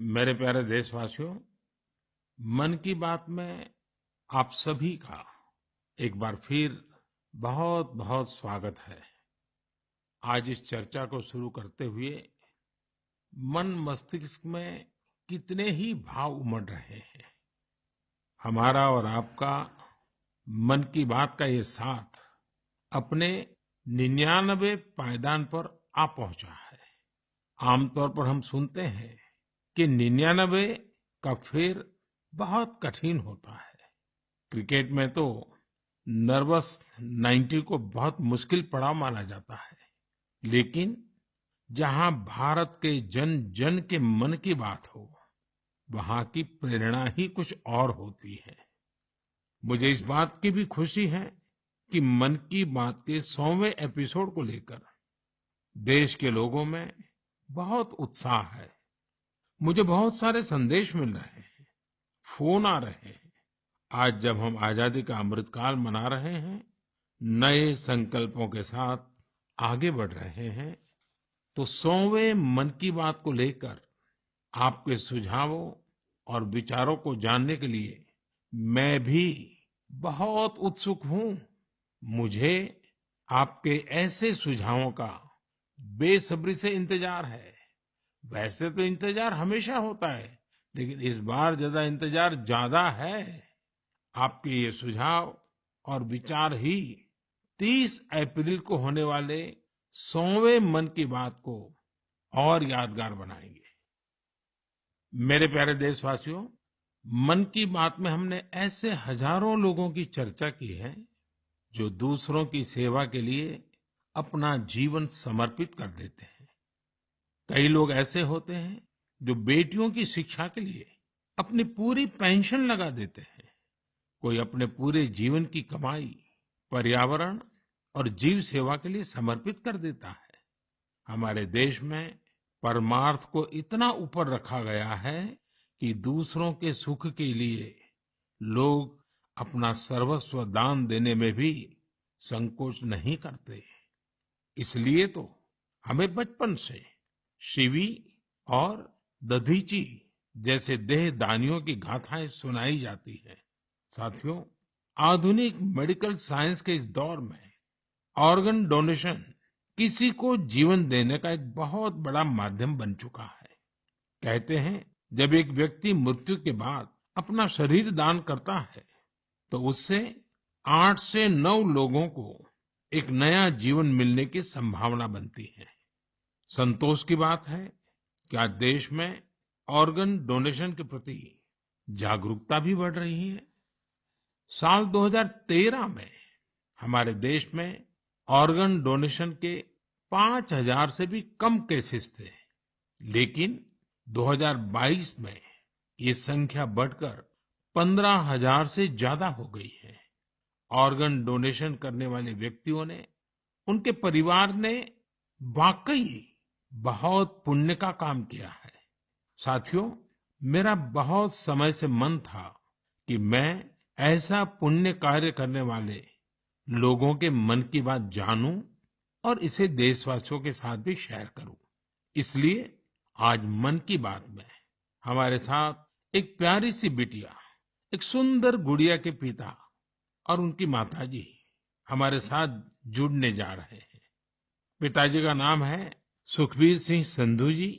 मेरे प्यारे देशवासियों, मन की बात में आप सभी का एक बार फिर बहुत बहुत स्वागत है। आज इस चर्चा को शुरू करते हुए मन मस्तिष्क में कितने ही भाव उमड़ रहे हैं। हमारा और आपका मन की बात का ये साथ अपने 99वें पायदान पर आ पहुंचा है। आमतौर पर हम सुनते हैं कि 99 का फेर बहुत कठिन होता है। क्रिकेट में तो नर्वस 90 को बहुत मुश्किल पड़ाव माना जाता है, लेकिन जहां भारत के जन जन के मन की बात हो, वहां की प्रेरणा ही कुछ और होती है। मुझे इस बात की भी खुशी है कि मन की बात के 100वें एपिसोड को लेकर देश के लोगों में बहुत उत्साह है। मुझे बहुत सारे संदेश मिल रहे हैं, फोन आ रहे हैं। आज जब हम आजादी का अमृतकाल मना रहे हैं, नए संकल्पों के साथ आगे बढ़ रहे हैं, तो 100वें मन की बात को लेकर आपके सुझावों और विचारों को जानने के लिए मैं भी बहुत उत्सुक हूं। मुझे आपके ऐसे सुझावों का बेसब्री से इंतजार है। वैसे तो इंतजार हमेशा होता है, लेकिन इस बार ज्यादा है। आपके ये सुझाव और विचार ही 30 अप्रैल को होने वाले 100वें मन की बात को और यादगार बनाएंगे। मेरे प्यारे देशवासियों, मन की बात में हमने ऐसे हजारों लोगों की चर्चा की है जो दूसरों की सेवा के लिए अपना जीवन समर्पित कर देते हैं। कई लोग ऐसे होते हैं जो बेटियों की शिक्षा के लिए अपनी पूरी पेंशन लगा देते हैं। कोई अपने पूरे जीवन की कमाई पर्यावरण और जीव सेवा के लिए समर्पित कर देता है। हमारे देश में परमार्थ को इतना ऊपर रखा गया है कि दूसरों के सुख के लिए लोग अपना सर्वस्व दान देने में भी संकोच नहीं करते। इसलिए तो हमें बचपन से शिवी और दधीची जैसे देहदानियों की गाथाएं सुनाई जाती है। साथियों, आधुनिक मेडिकल साइंस के इस दौर में ऑर्गन डोनेशन किसी को जीवन देने का एक बहुत बड़ा माध्यम बन चुका है। कहते हैं, जब एक व्यक्ति मृत्यु के बाद अपना शरीर दान करता है, तो उससे 8 से 9 लोगों को एक नया जीवन मिलने की संभावना बनती है। संतोष की बात है कि आज देश में ऑर्गन डोनेशन के प्रति जागरूकता भी बढ़ रही है। साल 2013 में हमारे देश में ऑर्गन डोनेशन के 5000 से भी कम केसेस थे, लेकिन 2022 में ये संख्या बढ़कर 15,000 से ज्यादा हो गई है। ऑर्गन डोनेशन करने वाले व्यक्तियों ने, उनके परिवार ने वाकई बहुत पुण्य का काम किया है। साथियों, मेरा बहुत समय से मन था कि मैं ऐसा पुण्य कार्य करने वाले लोगों के मन की बात जानूं और इसे देशवासियों के साथ भी शेयर करूं। इसलिए आज मन की बात में हमारे साथ एक प्यारी सी बिटिया, एक सुंदर गुड़िया के पिता और उनकी माताजी हमारे साथ जुड़ने जा रहे हैं। पिताजी का नाम है सुखबीर सिंह संधू जी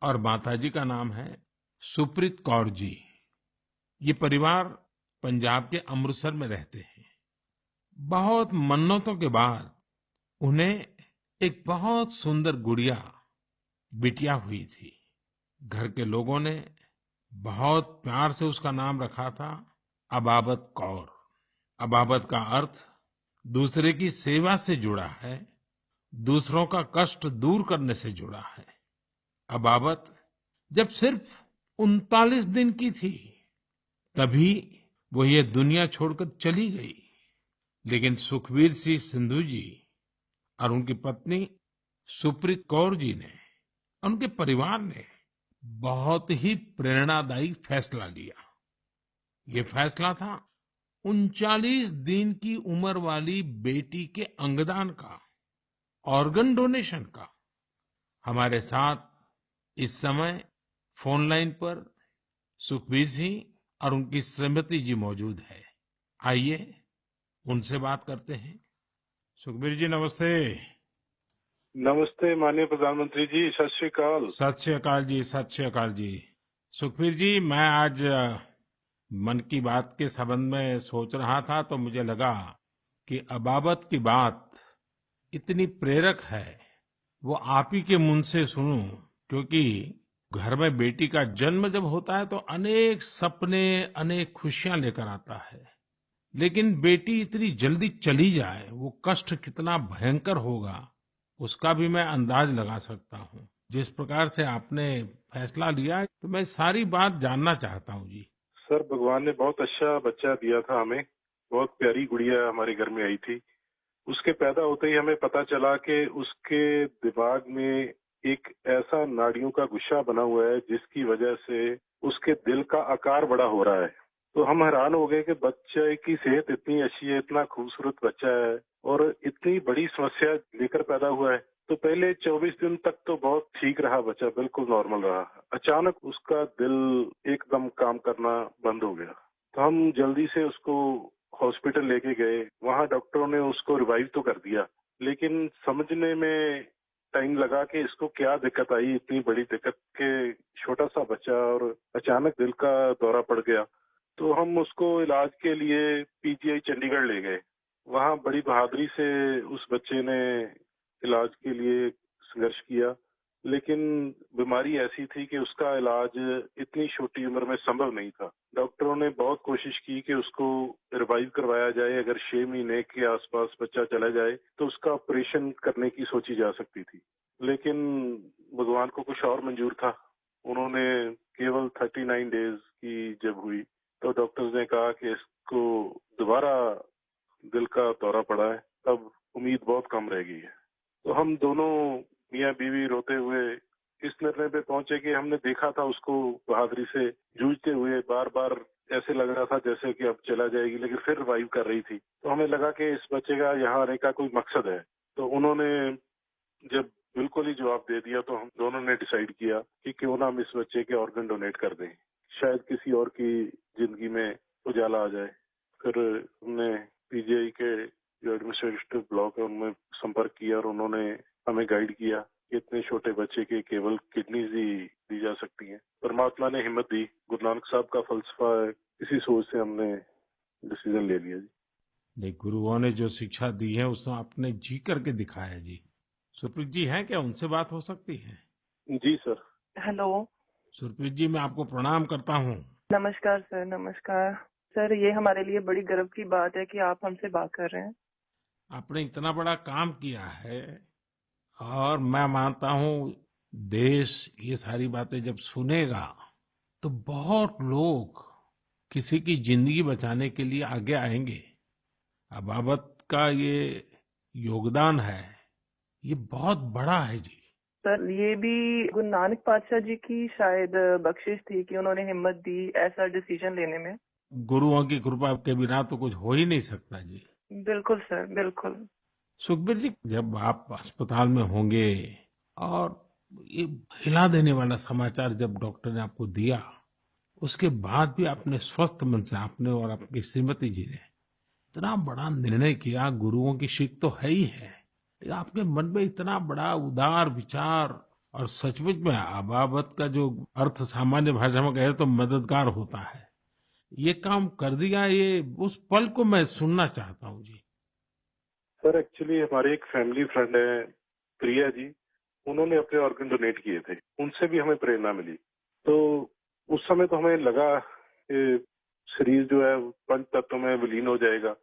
और माताजी का नाम है सुप्रीत कौर जी। ये परिवार पंजाब के अमृतसर में रहते हैं। बहुत मन्नतों के बाद उन्हें एक बहुत सुंदर गुड़िया, बिटिया हुई थी। घर के लोगों ने बहुत प्यार से उसका नाम रखा था अबाबत कौर। अबाबत का अर्थ दूसरे की सेवा से जुड़ा है, दूसरों का कष्ट दूर करने से जुड़ा है। अबाबत जब सिर्फ 39 दिन की थी, तभी वो ये दुनिया छोड़कर चली गई। लेकिन सुखबीर सिंह सिंधु जी और उनकी पत्नी सुप्रीत कौर जी ने, उनके परिवार ने बहुत ही प्रेरणादायी फैसला लिया। ये फैसला था 39 दिन की उम्र वाली बेटी के अंगदान का, ऑर्गन डोनेशन का। हमारे साथ इस समय फोन लाइन पर सुखबीर सिंह और उनकी श्रीमती जी मौजूद है। आइए उनसे बात करते हैं। सुखबीर जी नमस्ते। नमस्ते माननीय प्रधानमंत्री जी, सत श्री अकाल। सत श्री अकाल जी, सत श्री अकाल जी। सुखबीर जी मैं आज मन की बात के संबंध में सोच रहा था तो मुझे लगा कि अबाबत की बात इतनी प्रेरक है, वो आप ही के मुंह से सुनूं, क्योंकि घर में बेटी का जन्म जब होता है तो अनेक सपने, अनेक खुशियां लेकर आता है। लेकिन बेटी इतनी जल्दी चली जाए, वो कष्ट कितना भयंकर होगा, उसका भी मैं अंदाज लगा सकता हूँ। जिस प्रकार से आपने फैसला लिया है, तो मैं सारी बात जानना चाहता हूँ जी। सर, भगवान ने बहुत अच्छा बच्चा दिया था हमें। बहुत प्यारी गुड़िया हमारे घर में आई थी। उसके पैदा होते ही हमें पता चला कि उसके दिमाग में एक ऐसा नाड़ियों का गुच्छा बना हुआ है जिसकी वजह से उसके दिल का आकार बड़ा हो रहा है। तो हम हैरान हो गए कि बच्चे की सेहत इतनी अच्छी है, इतना खूबसूरत बच्चा है और इतनी बड़ी समस्या लेकर पैदा हुआ है। तो पहले 24 दिन तक तो बहुत ठीक रहा बच्चा, बिल्कुल नॉर्मल रहा। अचानक उसका दिल एकदम काम करना बंद हो गया। तो हम जल्दी से उसको हॉस्पिटल लेके गए। वहाँ डॉक्टरों ने उसको रिवाइव तो कर दिया, लेकिन समझने में टाइम लगा कि इसको क्या दिक्कत आई, इतनी बड़ी दिक्कत के छोटा सा बच्चा और अचानक दिल का दौरा पड़ गया। तो हम उसको इलाज के लिए पीजीआई चंडीगढ़ ले गए। वहाँ बड़ी बहादुरी से उस बच्चे ने इलाज के लिए संघर्ष किया, लेकिन बीमारी ऐसी थी कि उसका इलाज इतनी छोटी उम्र में संभव नहीं था। डॉक्टरों ने बहुत कोशिश की कि उसको रिवाइव करवाया जाए। अगर 6 महीने के आसपास बच्चा चला जाए तो उसका ऑपरेशन करने की सोची जा सकती थी, लेकिन भगवान को कुछ और मंजूर था। उन्होंने केवल 39 डेज की जब हुई तो डॉक्टर्स ने कहा कि इसको दोबारा दिल का दौरा पड़ा है, अब उम्मीद बहुत कम रह गई है। तो हम दोनों मियाँ बीवी रोते हुए इस निर्णय पे पहुंचे कि हमने देखा था उसको बहादुरी से जूझते हुए, बार बार ऐसे लग रहा था जैसे कि अब चला जाएगी, लेकिन फिर रिवाइव कर रही थी। तो हमें लगा कि इस बच्चे का यहाँ आने का कोई मकसद है। तो उन्होंने जब बिल्कुल ही जवाब दे दिया तो हम दोनों ने डिसाइड किया कि क्यों ना हम इस बच्चे के ऑर्गन डोनेट कर दें, शायद किसी और की जिंदगी में उजाला आ जाए। फिर हमने पीजीआई के जो एडमिनिस्ट्रेटिव ब्लॉक है उनमें संपर्क किया और उन्होंने हमें गाइड किया कि इतने छोटे बच्चे के केवल किडनीज ही दी जा सकती हैं। परमात्मा ने हिम्मत दी, गुरु नानक साहब का फलसफा है, इसी सोच से हमने डिसीजन ले लिया जी। नहीं, गुरुओं ने जो शिक्षा दी है उसको आपने जी करके दिखाया जी। सुप्रीत जी हैं क्या, उनसे बात हो सकती है? जी सर। हेलो। सुप्रीत जी मैं आपको प्रणाम करता हूँ। नमस्कार सर, नमस्कार। सर, ये हमारे लिए बड़ी गर्व की बात है कि आप हमसे बात कर रहे हैं। आपने इतना बड़ा काम किया है और मैं मानता हूँ देश ये सारी बातें जब सुनेगा तो बहुत लोग किसी की जिंदगी बचाने के लिए आगे आएंगे। अबाबत का ये योगदान है, ये बहुत बड़ा है जी। सर, ये भी गुरु नानक पातशाह जी की शायद बख्शिश थी कि उन्होंने हिम्मत दी ऐसा डिसीजन लेने में। गुरुओं की कृपा के बिना तो कुछ हो ही नहीं सकता जी। बिल्कुल सर, बिल्कुल। सुखबीर जी जब आप अस्पताल में होंगे और ये हिला देने वाला समाचार जब डॉक्टर ने आपको दिया, उसके बाद भी आपने स्वस्थ मन से, आपने और आपकी श्रीमती जी ने इतना बड़ा निर्णय किया। गुरुओं की सीख तो है ही है, लेकिन आपके मन में इतना बड़ा उदार विचार, और सचमुच में अबाबत का जो अर्थ सामान्य भाषा में कहे तो मददगार होता है, ये काम कर दिया। ये उस पल को मैं सुनना चाहता हूँ जी। सर, एक्चुअली हमारे एक फैमिली फ्रेंड है प्रिया जी, उन्होंने अपने ऑर्गन डोनेट किए थे। उनसे भी हमें प्रेरणा मिली। तो उस समय तो हमें लगा कि शरीर जो है पंच तत्व में विलीन हो जाएगा।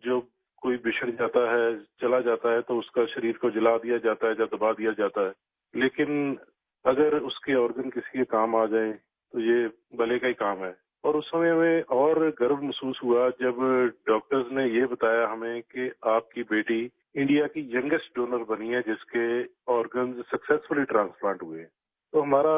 जो कोई बिछड़ जाता है, चला जाता है, तो उसका शरीर को जला दिया जाता है या दबा दिया जाता है। लेकिन अगर उसके ऑर्गन किसी के काम आ जाए तो ये भले का ही काम है। और उस समय हमें और गर्व महसूस हुआ जब डॉक्टर्स ने ये बताया हमें कि आपकी बेटी इंडिया की यंगेस्ट डोनर बनी है जिसके ऑर्गन सक्सेसफुली ट्रांसप्लांट हुए हैं। तो हमारा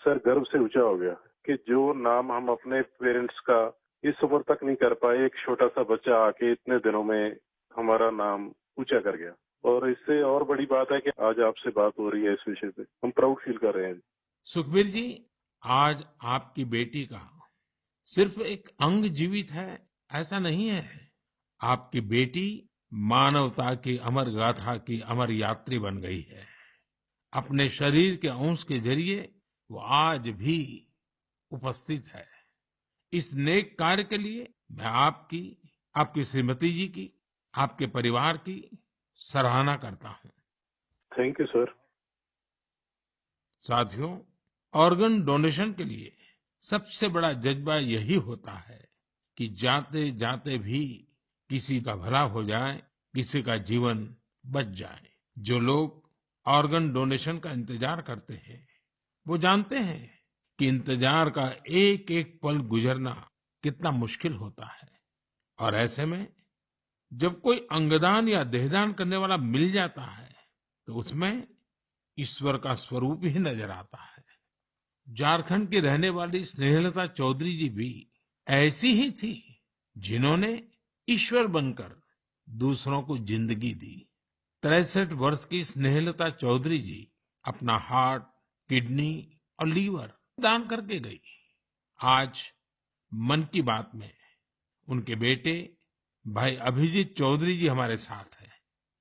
सर गर्व से ऊंचा हो गया कि जो नाम हम अपने पेरेंट्स का इस उम्र तक नहीं कर पाए, एक छोटा सा बच्चा आके इतने दिनों में हमारा नाम ऊंचा कर गया। और इससे और बड़ी बात है कि आज आपसे बात हो रही है इस विषय पे, हम प्राउड फील कर रहे हैं। सुखबीर जी आज आपकी बेटी का सिर्फ एक अंग जीवित है ऐसा नहीं है। आपकी बेटी मानवता की अमर गाथा की अमर यात्री बन गई है। अपने शरीर के अंश के जरिए वो आज भी उपस्थित है। इस नेक कार्य के लिए मैं आपकी, आपकी श्रीमती जी की, आपके परिवार की सराहना करता हूँ। Thank you sir. साथियों, ऑर्गन डोनेशन के लिए सबसे बड़ा जज्बा यही होता है कि जाते जाते भी किसी का भला हो जाए, किसी का जीवन बच जाए। जो लोग ऑर्गन डोनेशन का इंतजार करते हैं वो जानते हैं कि इंतजार का एक एक पल गुजरना कितना मुश्किल होता है। और ऐसे में जब कोई अंगदान या देहदान करने वाला मिल जाता है तो उसमें ईश्वर का स्वरूप ही नजर आता है। झारखंड की रहने वाली स्नेहलता चौधरी जी भी ऐसी ही थी जिन्होंने ईश्वर बनकर दूसरों को जिंदगी दी। 63 वर्ष की स्नेहलता चौधरी जी अपना हार्ट, किडनी और लीवर दान करके गई। आज मन की बात में उनके बेटे भाई अभिजीत चौधरी जी हमारे साथ हैं।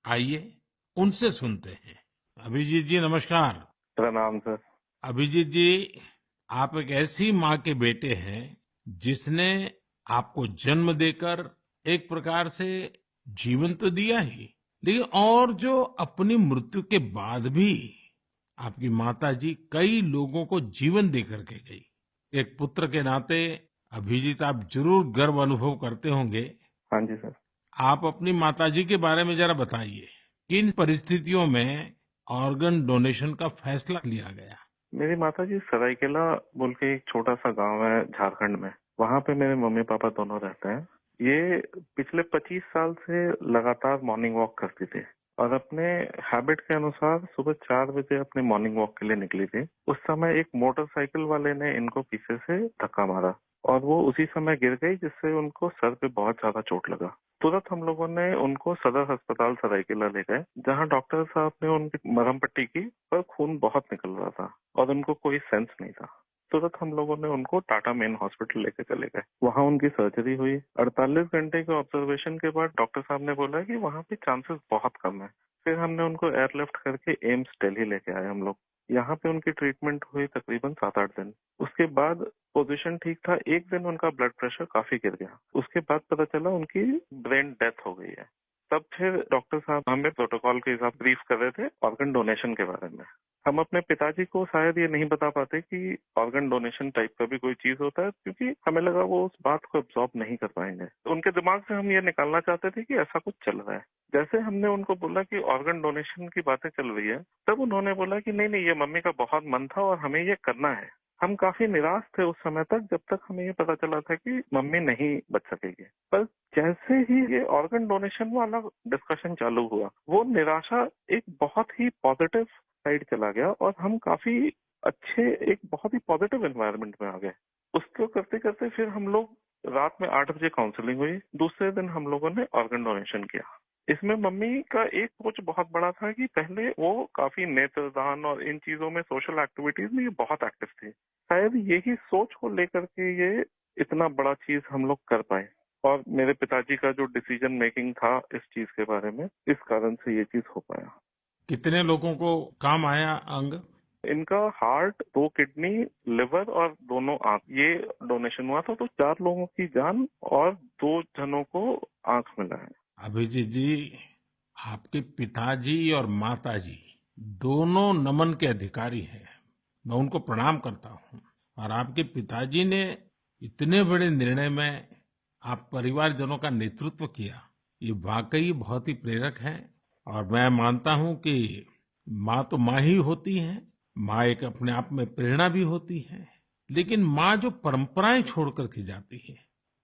आइए उनसे सुनते हैं। अभिजीत जी नमस्कार। प्रणाम सर। अभिजीत जी, आप एक ऐसी माँ के बेटे हैं जिसने आपको जन्म देकर एक प्रकार से जीवन तो दिया ही, लेकिन और जो अपनी मृत्यु के बाद भी आपकी माता जी कई लोगों को जीवन दे करके गई। एक पुत्र के नाते अभिजीत आप जरूर गर्व अनुभव करते होंगे। हाँ जी सर। आप अपनी माता जी के बारे में जरा बताइए, किन परिस्थितियों में ऑर्गन डोनेशन का फैसला लिया गया? मेरी माता जी सरायकेला बोल के एक छोटा सा गांव है झारखंड में, वहाँ पे मेरे मम्मी पापा दोनों रहते हैं। ये पिछले 25 साल से लगातार मॉर्निंग वॉक करती थी और अपने हैबिट के अनुसार सुबह 4 बजे अपने मॉर्निंग वॉक के लिए निकली थी। उस समय एक मोटरसाइकिल वाले ने इनको पीछे से धक्का मारा और वो उसी समय गिर गई, जिससे उनको सर पे बहुत ज्यादा चोट लगा। तुरंत हम लोगों ने उनको सदर अस्पताल सरायकेला ले गए, जहाँ डॉक्टर साहब ने उनकी मरहम पट्टी की, पर खून बहुत निकल रहा था और उनको कोई सेंस नहीं था। तुरंत हम लोगों ने उनको टाटा मेन हॉस्पिटल लेके चले गए। वहाँ उनकी सर्जरी हुई। 48 घंटे के ऑब्जर्वेशन के बाद डॉक्टर साहब ने बोला कि वहाँ पे चांसेस बहुत कम है। फिर हमने उनको एयरलिफ्ट करके एम्स दिल्ली लेके आए हम लोग। यहाँ पे उनकी ट्रीटमेंट हुई तकरीबन 7-8 दिन। उसके बाद पोजीशन ठीक था। एक दिन उनका ब्लड प्रेशर काफी गिर गया। उसके बाद पता चला उनकी ब्रेन डेथ हो गई है। तब फिर डॉक्टर साहब हमें प्रोटोकॉल के हिसाब ब्रीफ कर रहे थे ऑर्गन डोनेशन के बारे में। हम अपने पिताजी को शायद ये नहीं बता पाते कि ऑर्गन डोनेशन टाइप का भी कोई चीज होता है, क्योंकि हमें लगा वो उस बात को एब्जॉर्ब नहीं कर पाएंगे। तो उनके दिमाग से हम ये निकालना चाहते थे कि ऐसा कुछ चल रहा है। जैसे हमने उनको बोला कि ऑर्गन डोनेशन की बातें चल रही है, तब उन्होंने बोला कि नहीं नहीं, ये मम्मी का बहुत मन था और हमें ये करना है। हम काफी निराश थे उस समय तक, जब तक हमें ये पता चला था कि मम्मी नहीं बच सकेगी। पर जैसे ही ये ऑर्गन डोनेशन वाला डिस्कशन चालू हुआ, वो निराशा एक बहुत ही पॉजिटिव साइड चला गया और हम काफी अच्छे, एक बहुत ही पॉजिटिव एनवायरनमेंट में आ गए। उसको करते करते फिर हम लोग रात में 8 बजे काउंसलिंग हुई। दूसरे दिन हम लोगों ने ऑर्गन डोनेशन किया। इसमें मम्मी का एक सोच बहुत बड़ा था कि पहले वो काफी नेत्रदान और इन चीजों में, सोशल एक्टिविटीज में ये बहुत एक्टिव थी। शायद यही सोच को लेकर के ये इतना बड़ा चीज हम लोग कर पाए। और मेरे पिताजी का जो डिसीजन मेकिंग था इस चीज के बारे में, इस कारण से ये चीज हो पाया। कितने लोगों को काम आया अंग? इनका हार्ट, 2 किडनी, लिवर और दोनों आंख, ये डोनेशन हुआ था। तो 4 लोगों की जान और 2 जनों को आंख मिला है। अभिजीत जी, आपके पिताजी और माताजी दोनों नमन के अधिकारी हैं। मैं उनको प्रणाम करता हूँ। और आपके पिताजी ने इतने बड़े निर्णय में आप परिवारजनों का नेतृत्व किया, ये वाकई बहुत ही प्रेरक है। और मैं मानता हूँ कि माँ तो माँ ही होती है, माँ एक अपने आप में प्रेरणा भी होती है, लेकिन माँ जो परंपराएं छोड़ करके जाती है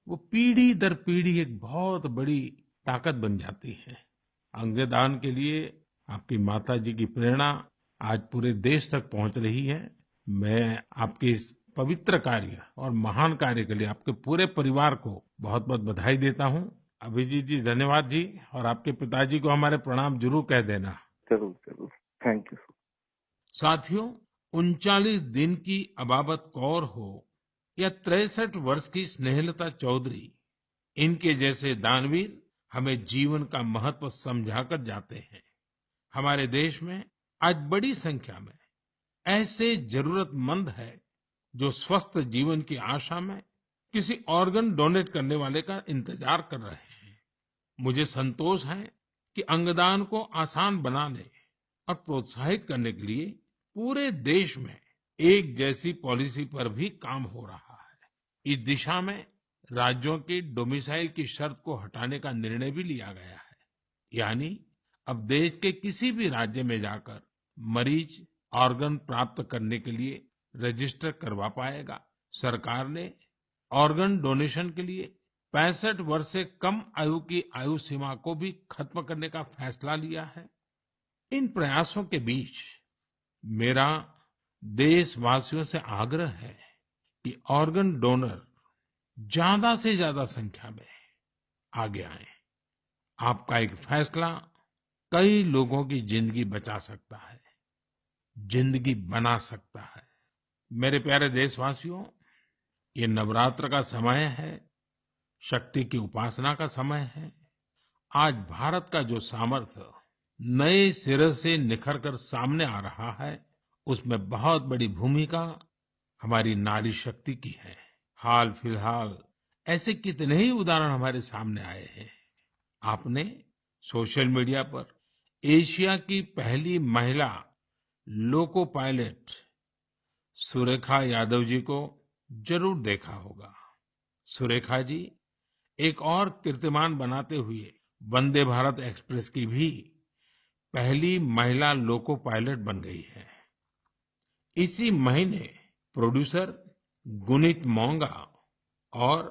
वो पीढ़ी दर पीढ़ी एक बहुत बड़ी ताकत बन जाती है। अंगदान के लिए आपकी माताजी की प्रेरणा आज पूरे देश तक पहुंच रही है। मैं आपके इस पवित्र कार्य और महान कार्य के लिए आपके पूरे परिवार को बहुत बहुत बधाई देता हूं। अभिजीत जी धन्यवाद जी, और आपके पिताजी को हमारे प्रणाम जरूर कह देना। जरूर जरूर, थैंक यू। साथियों, 39 दिन की अबाबत कौर हो या 63 वर्ष की स्नेहलता चौधरी, इनके जैसे दानवीर हमें जीवन का महत्व समझाकर जाते हैं। हमारे देश में आज बड़ी संख्या में ऐसे जरूरतमंद है जो स्वस्थ जीवन की आशा में किसी ऑर्गन डोनेट करने वाले का इंतजार कर रहे हैं। मुझे संतोष है कि अंगदान को आसान बनाने और प्रोत्साहित करने के लिए पूरे देश में एक जैसी पॉलिसी पर भी काम हो रहा है। इस दिशा में राज्यों की डोमिसाइल की शर्त को हटाने का निर्णय भी लिया गया है। यानी अब देश के किसी भी राज्य में जाकर मरीज ऑर्गन प्राप्त करने के लिए रजिस्टर करवा पाएगा। सरकार ने ऑर्गन डोनेशन के लिए 65 वर्ष से कम आयु की आयु सीमा को भी खत्म करने का फैसला लिया है। इन प्रयासों के बीच मेरा देशवासियों से आग्रह है कि ऑर्गन डोनर ज्यादा से ज्यादा संख्या में आगे आएं। आपका एक फैसला कई लोगों की जिंदगी बचा सकता है, जिंदगी बना सकता है। मेरे प्यारे देशवासियों, ये नवरात्र का समय है, शक्ति की उपासना का समय है। आज भारत का जो सामर्थ्य नए सिरे से निखर कर सामने आ रहा है, उसमें बहुत बड़ी भूमिका हमारी नारी शक्ति की है। हाल फिलहाल ऐसे कितने ही उदाहरण हमारे सामने आए हैं। आपने सोशल मीडिया पर एशिया की पहली महिला लोको पायलट सुरेखा यादव जी को जरूर देखा होगा। सुरेखा जी एक और कीर्तिमान बनाते हुए वंदे भारत एक्सप्रेस की भी पहली महिला लोको पायलट बन गई है। इसी महीने प्रोड्यूसर गुनीत मोंगा और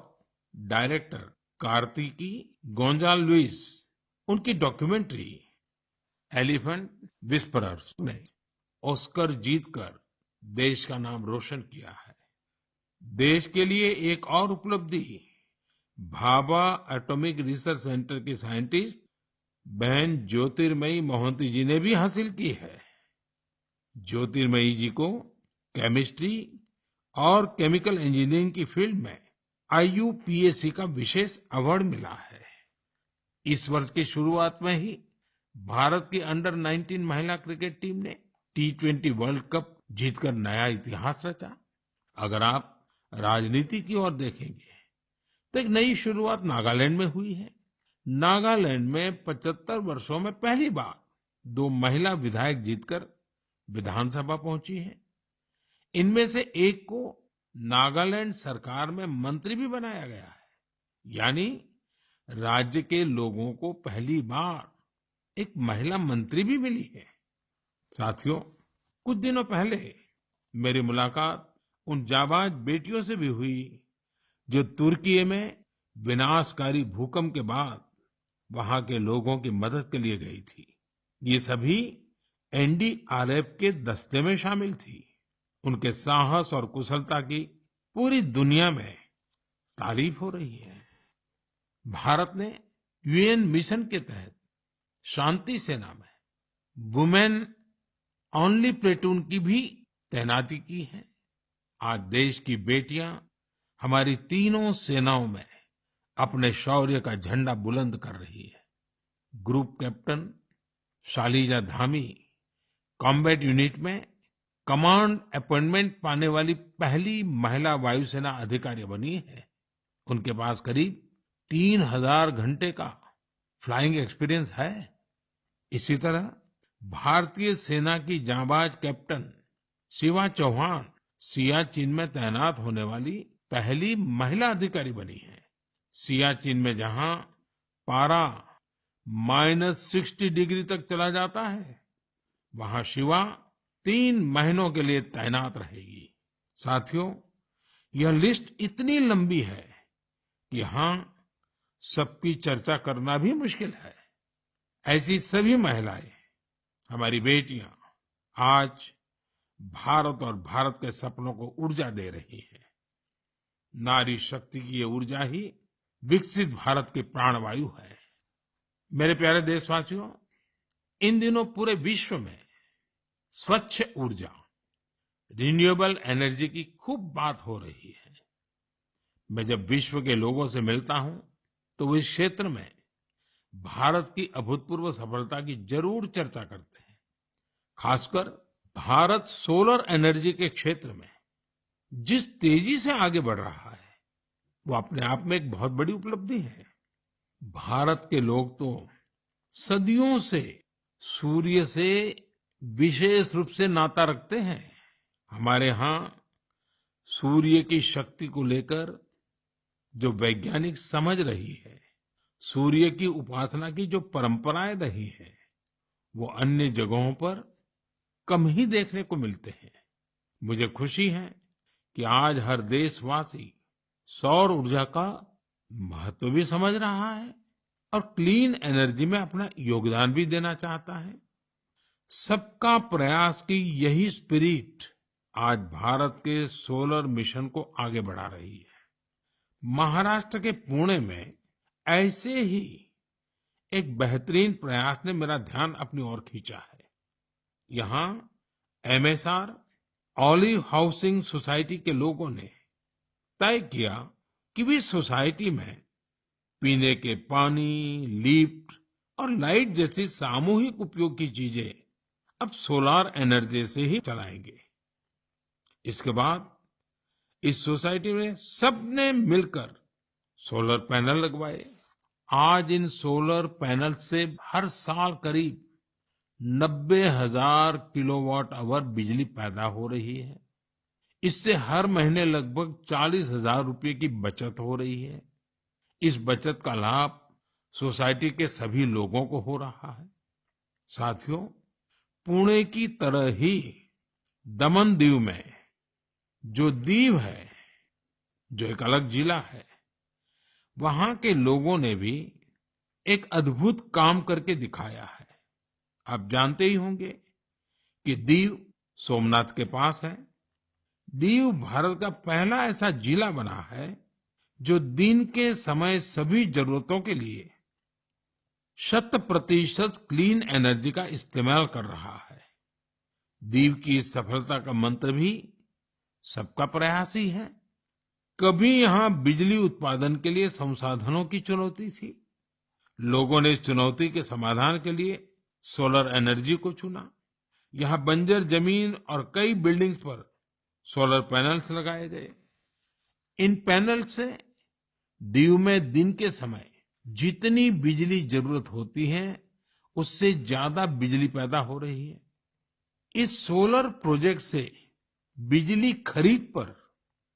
डायरेक्टर कार्तिकी गोंजाल्विस, उनकी डॉक्यूमेंट्री एलिफेंट विस्परर्स ने ऑस्कर जीतकर देश का नाम रोशन किया है। देश के लिए एक और उपलब्धि भाभा एटॉमिक रिसर्च सेंटर की साइंटिस्ट बहन ज्योतिर्मयी मोहंती जी ने भी हासिल की है। ज्योतिर्मयी जी को केमिस्ट्री और केमिकल इंजीनियरिंग की फील्ड में IUPAC का विशेष अवार्ड मिला है। इस वर्ष की शुरुआत में ही भारत की अंडर-19 महिला क्रिकेट टीम ने T20 वर्ल्ड कप जीतकर नया इतिहास रचा। अगर आप राजनीति की ओर देखेंगे तो एक नई शुरुआत नागालैंड में हुई है। नागालैंड में 75 वर्षों में पहली बार 2 महिला विधायक जीतकर विधानसभा पहुंची है। इनमें से एक को नागालैंड सरकार में मंत्री भी बनाया गया है। यानी राज्य के लोगों को पहली बार एक महिला मंत्री भी मिली है। साथियों, कुछ दिनों पहले मेरी मुलाकात उन जाबाज बेटियों से भी हुई जो तुर्की में विनाशकारी भूकंप के बाद वहां के लोगों की मदद के लिए गई थी। ये सभी NDRF के दस्ते में शामिल थी। उनके साहस और कुशलता की पूरी दुनिया में तारीफ हो रही है। भारत ने UN मिशन के तहत शांति सेना में वुमेन ओनली प्लेटून की भी तैनाती की है। आज देश की बेटियां हमारी तीनों सेनाओं में अपने शौर्य का झंडा बुलंद कर रही है। Group captain Shaliza Dhami combat unit में कमांड अपॉइंटमेंट पाने वाली पहली महिला वायुसेना अधिकारी बनी है। उनके पास करीब 3000 घंटे का फ्लाइंग एक्सपीरियंस है। इसी तरह भारतीय सेना की जांबाज कैप्टन शिवा चौहान सियाचिन में तैनात होने वाली पहली महिला अधिकारी बनी है। सियाचिन में जहां पारा -60 डिग्री तक चला जाता है, वहां शिवा 3 महीनों के लिए तैनात रहेगी। साथियों, यह लिस्ट इतनी लंबी है कि यहाँ सबकी चर्चा करना भी मुश्किल है। ऐसी सभी महिलाएं, हमारी बेटियां आज भारत और भारत के सपनों को ऊर्जा दे रही है। नारी शक्ति की ये ऊर्जा ही विकसित भारत की प्राणवायु है। मेरे प्यारे देशवासियों, इन दिनों पूरे विश्व में स्वच्छ ऊर्जा, रिन्यूएबल एनर्जी की खूब बात हो रही है। मैं जब विश्व के लोगों से मिलता हूं तो वो इस क्षेत्र में भारत की अभूतपूर्व सफलता की जरूर चर्चा करते हैं। खासकर भारत सोलर एनर्जी के क्षेत्र में जिस तेजी से आगे बढ़ रहा है वो अपने आप में एक बहुत बड़ी उपलब्धि है। भारत के लोग तो सदियों से सूर्य से विशेष रूप से नाता रखते हैं। हमारे यहाँ सूर्य की शक्ति को लेकर जो वैज्ञानिक समझ रही है, सूर्य की उपासना की जो परंपराएं रही हैं, वो अन्य जगहों पर कम ही देखने को मिलते हैं। मुझे खुशी है कि आज हर देशवासी सौर ऊर्जा का महत्व भी समझ रहा है और क्लीन एनर्जी में अपना योगदान भी देना चाहता है। सबका प्रयास की यही स्पिरिट आज भारत के सोलर मिशन को आगे बढ़ा रही है। महाराष्ट्र के पुणे में ऐसे ही एक बेहतरीन प्रयास ने मेरा ध्यान अपनी ओर खींचा है। यहाँ एमएसआर ऑलिव हाउसिंग सोसाइटी के लोगों ने तय किया कि वे सोसाइटी में पीने के पानी, लिफ्ट और लाइट जैसी सामूहिक उपयोग की चीजें अब सोलार एनर्जी से ही चलाएंगे। इसके बाद इस सोसाइटी में सबने मिलकर सोलर पैनल लगवाए। आज इन सोलर पैनल से हर साल करीब 90,000 किलोवाट आवर बिजली पैदा हो रही है। इससे हर महीने लगभग 40,000 रुपए की बचत हो रही है। इस बचत का लाभ सोसाइटी के सभी लोगों को हो रहा है। साथियों, पुणे की तरह ही दमन दीव में जो दीव है, जो एक अलग जिला है, वहां के लोगों ने भी एक अद्भुत काम करके दिखाया है। आप जानते ही होंगे कि दीव सोमनाथ के पास है। दीव भारत का पहला ऐसा जिला बना है जो दिन के समय सभी जरूरतों के लिए 100% क्लीन एनर्जी का इस्तेमाल कर रहा है। दीव की इस सफलता का मंत्र भी सबका प्रयास ही है। कभी यहाँ बिजली उत्पादन के लिए संसाधनों की चुनौती थी। लोगों ने इस चुनौती के समाधान के लिए सोलर एनर्जी को चुना। यहाँ बंजर जमीन और कई बिल्डिंग्स पर सोलर पैनल्स लगाए गए। इन पैनल से दीव में दिन के समय जितनी बिजली जरूरत होती है उससे ज्यादा बिजली पैदा हो रही है। इस सोलर प्रोजेक्ट से बिजली खरीद पर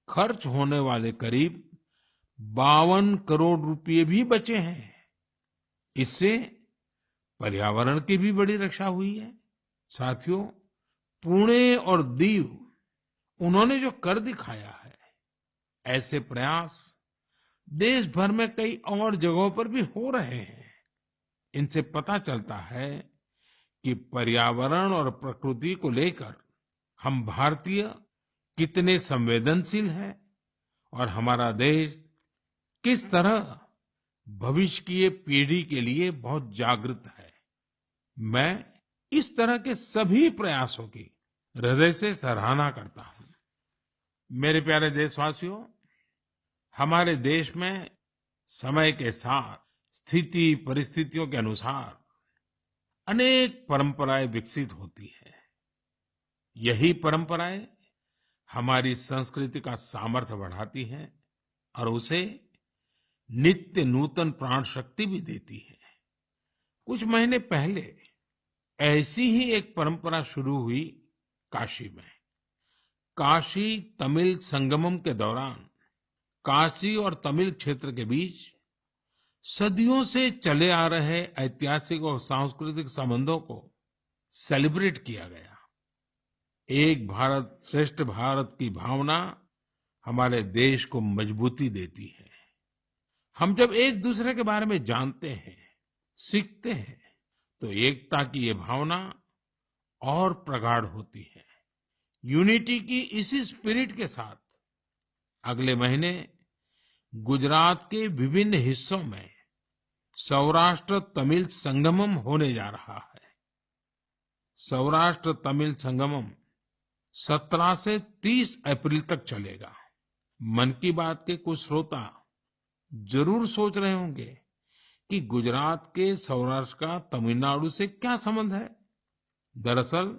खर्च होने वाले करीब 52 करोड़ रुपए भी बचे हैं। इससे पर्यावरण की भी बड़ी रक्षा हुई है। साथियों, पुणे और दीव उन्होंने जो कर दिखाया है, ऐसे प्रयास देश भर में कई और जगहों पर भी हो रहे हैं। इनसे पता चलता है कि पर्यावरण और प्रकृति को लेकर हम भारतीय कितने संवेदनशील हैं और हमारा देश किस तरह भविष्य की पीढ़ी के लिए बहुत जागृत है। मैं इस तरह के सभी प्रयासों की हृदय से सराहना करता हूं। मेरे प्यारे देशवासियों, हमारे देश में समय के साथ स्थिति परिस्थितियों के अनुसार अनेक परंपराएं विकसित होती है। यही परंपराएं हमारी संस्कृति का सामर्थ्य बढ़ाती हैं और उसे नित्य नूतन प्राण शक्ति भी देती है। कुछ महीने पहले ऐसी ही एक परंपरा शुरू हुई काशी में। काशी तमिल संगमम के दौरान काशी और तमिल क्षेत्र के बीच सदियों से चले आ रहे ऐतिहासिक और सांस्कृतिक संबंधों को सेलिब्रेट किया गया। एक भारत श्रेष्ठ भारत की भावना हमारे देश को मजबूती देती है। हम जब एक दूसरे के बारे में जानते हैं, सीखते हैं, तो एकता की ये भावना और प्रगाढ़ होती है। यूनिटी की इसी स्पिरिट के साथ अगले महीने गुजरात के विभिन्न हिस्सों में सौराष्ट्र तमिल संगमम होने जा रहा है। सौराष्ट्र तमिल संगमम 17 से 30 अप्रैल तक चलेगा। मन की बात के कुछ श्रोता जरूर सोच रहे होंगे कि गुजरात के सौराष्ट्र का तमिलनाडु से क्या संबंध है। दरअसल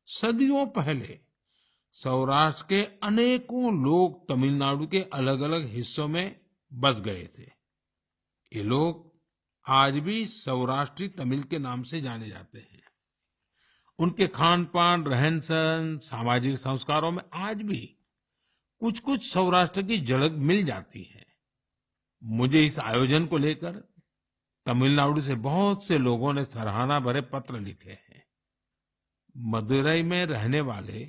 सदियों पहले सौराष्ट्र के अनेकों लोग तमिलनाडु के अलग अलग हिस्सों में बस गए थे। ये लोग आज भी सौराष्ट्री तमिल के नाम से जाने जाते हैं। उनके खान पान, रहन सहन, सामाजिक संस्कारों में आज भी कुछ कुछ सौराष्ट्र की झलक मिल जाती है। मुझे इस आयोजन को लेकर तमिलनाडु से बहुत से लोगों ने सराहना भरे पत्र लिखे हैं। मदुरई में रहने वाले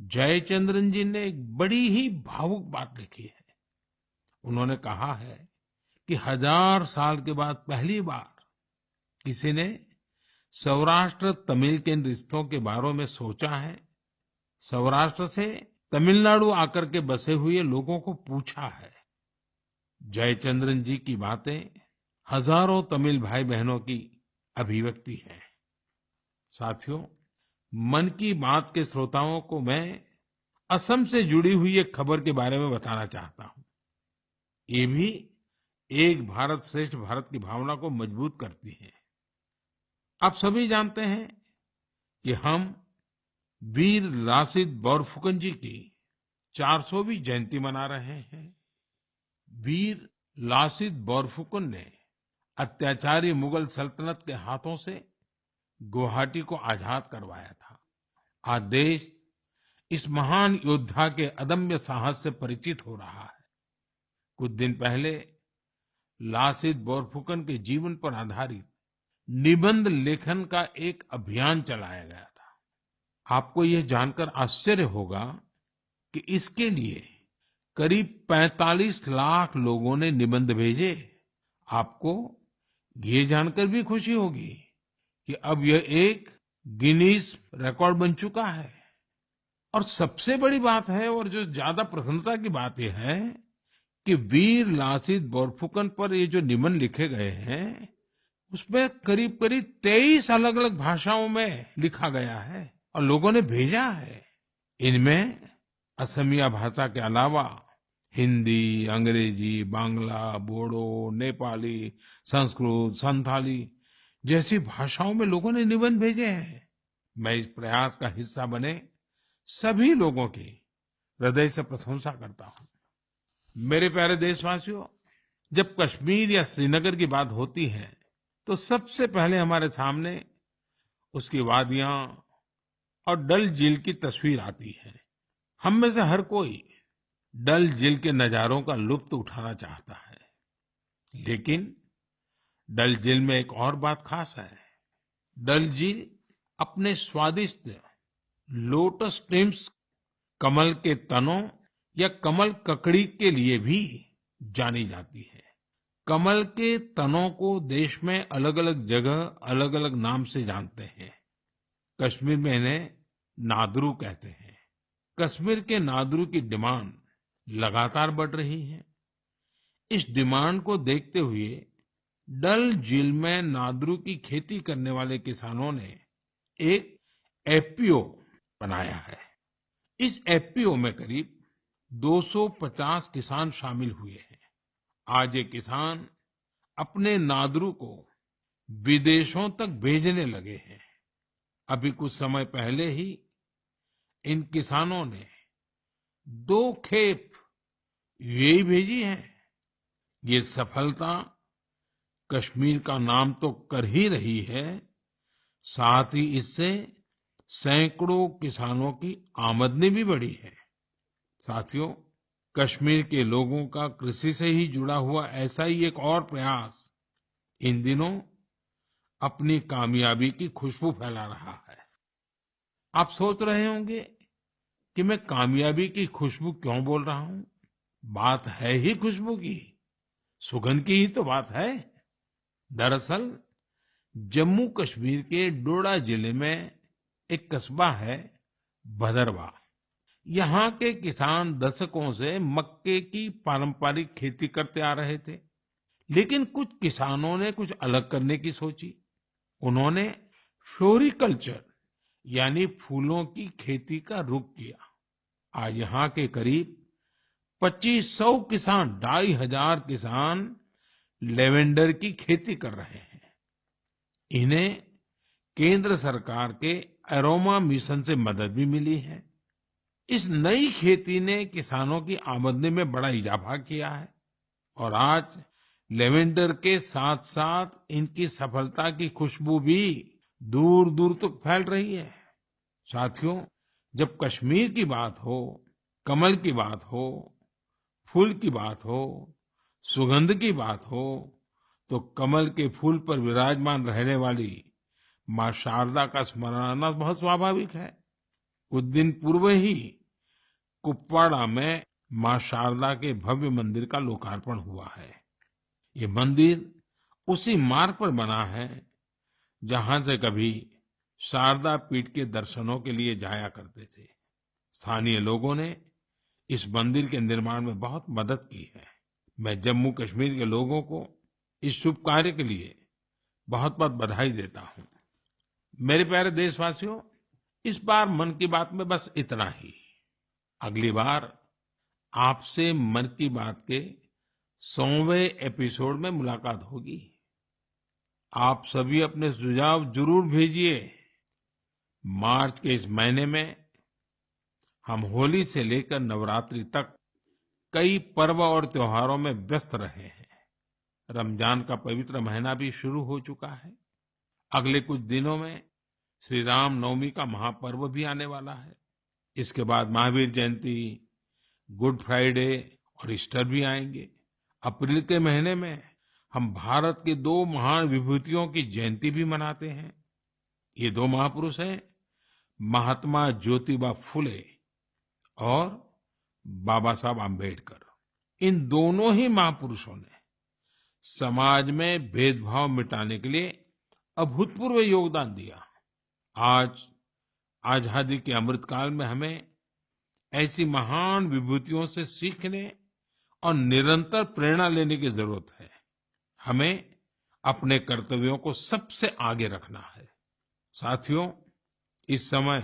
जयचंद्रन जी ने एक बड़ी ही भावुक बात लिखी है। उन्होंने कहा है कि 1000 साल के बाद पहली बार किसी ने सौराष्ट्र तमिल के रिश्तों के बारे में सोचा है। सौराष्ट्र से तमिलनाडु आकर के बसे हुए लोगों को पूछा है। जयचंद्रन जी की बातें हजारों तमिल भाई बहनों की अभिव्यक्ति है। साथियों, मन की बात के श्रोताओं को मैं असम से जुड़ी हुई एक खबर के बारे में बताना चाहता हूं। ये भी एक भारत श्रेष्ठ भारत की भावना को मजबूत करती है। आप सभी जानते हैं कि हम वीर लासित बोरफुकन जी की 400वीं जयंती मना रहे हैं। वीर लासित बोरफुकन ने अत्याचारी मुगल सल्तनत के हाथों से गुवाहाटी को आजाद करवाया था। आज देश इस महान योद्धा के अदम्य साहस से परिचित हो रहा है। कुछ दिन पहले लासित बोरफुकन के जीवन पर आधारित निबंध लेखन का एक अभियान चलाया गया था। आपको यह जानकर आश्चर्य होगा कि इसके लिए करीब 45 लाख लोगों ने निबंध भेजे। आपको ये जानकर भी खुशी होगी कि अब यह एक गिनीज रिकॉर्ड बन चुका है। और सबसे बड़ी बात है, और जो ज्यादा प्रसन्नता की बात यह है कि वीर लासित बोरफुकन पर ये जो निबंध लिखे गए हैं, उसमें करीब करीब 23 अलग अलग भाषाओं में लिखा गया है और लोगों ने भेजा है। इनमें असमिया भाषा के अलावा हिंदी, अंग्रेजी, बांग्ला, बोडो, नेपाली, संस्कृत, संथाली जैसी भाषाओं में लोगों ने निबंध भेजे हैं। मैं इस प्रयास का हिस्सा बने सभी लोगों की हृदय से प्रशंसा करता हूं। मेरे प्यारे देशवासियों, जब कश्मीर या श्रीनगर की बात होती है तो सबसे पहले हमारे सामने उसकी वादियां और डल झील की तस्वीर आती है। हम में से हर कोई डल झील के नजारों का लुत्फ उठाना चाहता है। लेकिन डल झील में एक और बात खास है। डल झील अपने स्वादिष्ट लोटस स्टेम्स, कमल के तनों या कमल ककड़ी के लिए भी जानी जाती है। कमल के तनों को देश में अलग अलग जगह अलग अलग नाम से जानते हैं। कश्मीर में इन्हें नादरू कहते हैं। कश्मीर के नादरू की डिमांड लगातार बढ़ रही है। इस डिमांड को देखते हुए डल झील में नादरू की खेती करने वाले किसानों ने एक एफपीओ बनाया है। इस एफपीओ में करीब 250 किसान शामिल हुए हैं। आज ये किसान अपने नादरू को विदेशों तक भेजने लगे हैं। अभी कुछ समय पहले ही इन किसानों ने 2 खेप यूएई भेजी है। ये सफलता कश्मीर का नाम तो कर ही रही है, साथ ही इससे सैकड़ों किसानों की आमदनी भी बढ़ी है। साथियों, कश्मीर के लोगों का कृषि से ही जुड़ा हुआ ऐसा ही एक और प्रयास इन दिनों अपनी कामयाबी की खुशबू फैला रहा है। आप सोच रहे होंगे कि मैं कामयाबी की खुशबू क्यों बोल रहा हूं। बात है ही खुशबू की, सुगंध की ही तो बात है। दरअसल जम्मू कश्मीर के डोडा जिले में एक कस्बा है भदरवा। यहाँ के किसान दशकों से मक्के की पारंपरिक खेती करते आ रहे थे, लेकिन कुछ किसानों ने कुछ अलग करने की सोची। उन्होंने फ्लोरिकल्चर यानी फूलों की खेती का रुख किया। आज यहाँ के करीब 2500 किसान, 2500 किसान लेवेंडर की खेती कर रहे हैं। इन्हें केंद्र सरकार के एरोमा मिशन से मदद भी मिली है। इस नई खेती ने किसानों की आमदनी में बड़ा इजाफा किया है और आज लेवेंडर के साथ साथ इनकी सफलता की खुशबू भी दूर दूर तक फैल रही है। साथियों, जब कश्मीर की बात हो, कमल की बात हो, फूल की बात हो, सुगंध की बात हो, तो कमल के फूल पर विराजमान रहने वाली माँ शारदा का स्मरण आना बहुत स्वाभाविक है। कुछ दिन पूर्व ही कुपवाड़ा में माँ शारदा के भव्य मंदिर का लोकार्पण हुआ है। ये मंदिर उसी मार्ग पर बना है जहां से कभी शारदा पीठ के दर्शनों के लिए जाया करते थे। स्थानीय लोगों ने इस मंदिर के निर्माण में बहुत मदद की है। मैं जम्मू कश्मीर के लोगों को इस शुभ कार्य के लिए बहुत बहुत बधाई देता हूं। मेरे प्यारे देशवासियों, इस बार मन की बात में बस इतना ही। अगली बार आपसे मन की बात के 100वें एपिसोड में मुलाकात होगी। आप सभी अपने सुझाव जरूर भेजिए। मार्च के इस महीने में हम होली से लेकर नवरात्रि तक कई पर्व और त्योहारों में व्यस्त रहे हैं। रमजान का पवित्र महीना भी शुरू हो चुका है। अगले कुछ दिनों में श्री राम नवमी का महापर्व भी आने वाला है। इसके बाद महावीर जयंती, गुड फ्राइडे और ईस्टर भी आएंगे। अप्रैल के महीने में हम भारत के 2 महान विभूतियों की जयंती भी मनाते हैं। ये 2 महापुरुष हैं महात्मा ज्योतिबा फुले और बाबा साहब आम्बेडकर। इन दोनों ही महापुरुषों ने समाज में भेदभाव मिटाने के लिए अभूतपूर्व योगदान दिया। आज आजादी के अमृतकाल में हमें ऐसी महान विभूतियों से सीखने और निरंतर प्रेरणा लेने की जरूरत है। हमें अपने कर्तव्यों को सबसे आगे रखना है। साथियों, इस समय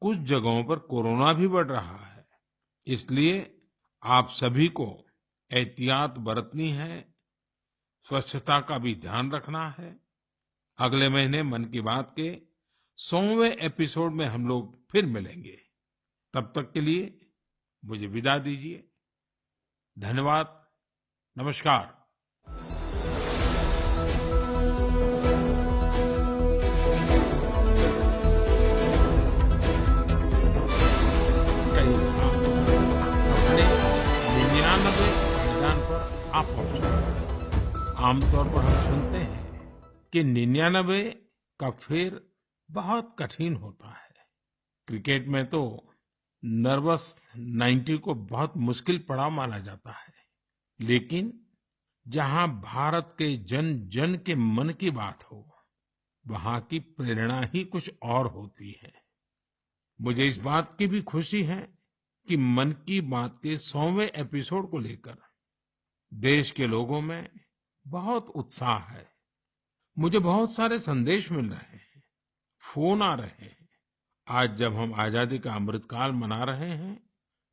कुछ जगहों पर कोरोना भी बढ़ रहा है, इसलिए आप सभी को एहतियात बरतनी है, स्वच्छता का भी ध्यान रखना है। अगले महीने मन की बात के 100वें एपिसोड में हम लोग फिर मिलेंगे। तब तक के लिए मुझे विदा दीजिए। धन्यवाद। नमस्कार। कई साल अपने 99 पायदान पर आप पहुंचे। आमतौर पर हम सुनते हैं कि 99 का फेर बहुत कठिन होता है। क्रिकेट में तो नर्वस 90 को बहुत मुश्किल पड़ाव माना जाता है, लेकिन जहां भारत के जन जन के मन की बात हो, वहां की प्रेरणा ही कुछ और होती है। मुझे इस बात की भी खुशी है कि मन की बात के 100वें एपिसोड को लेकर देश के लोगों में बहुत उत्साह है। मुझे बहुत सारे संदेश मिल रहे हैं, फोन आ रहे हैं। आज जब हम आजादी का अमृतकाल मना रहे हैं,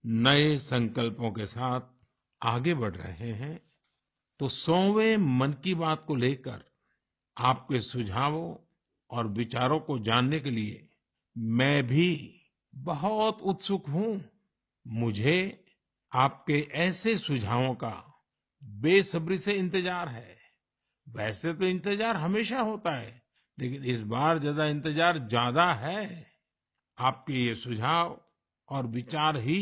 नए संकल्पों के साथ आगे बढ़ रहे हैं, तो 100वें मन की बात को लेकर आपके सुझावों और विचारों को जानने के लिए मैं भी बहुत उत्सुक हूं। मुझे आपके ऐसे सुझावों का बेसब्री से इंतजार है। वैसे तो इंतजार हमेशा होता है, लेकिन इस बार इंतजार ज्यादा है। आपके ये सुझाव और विचार ही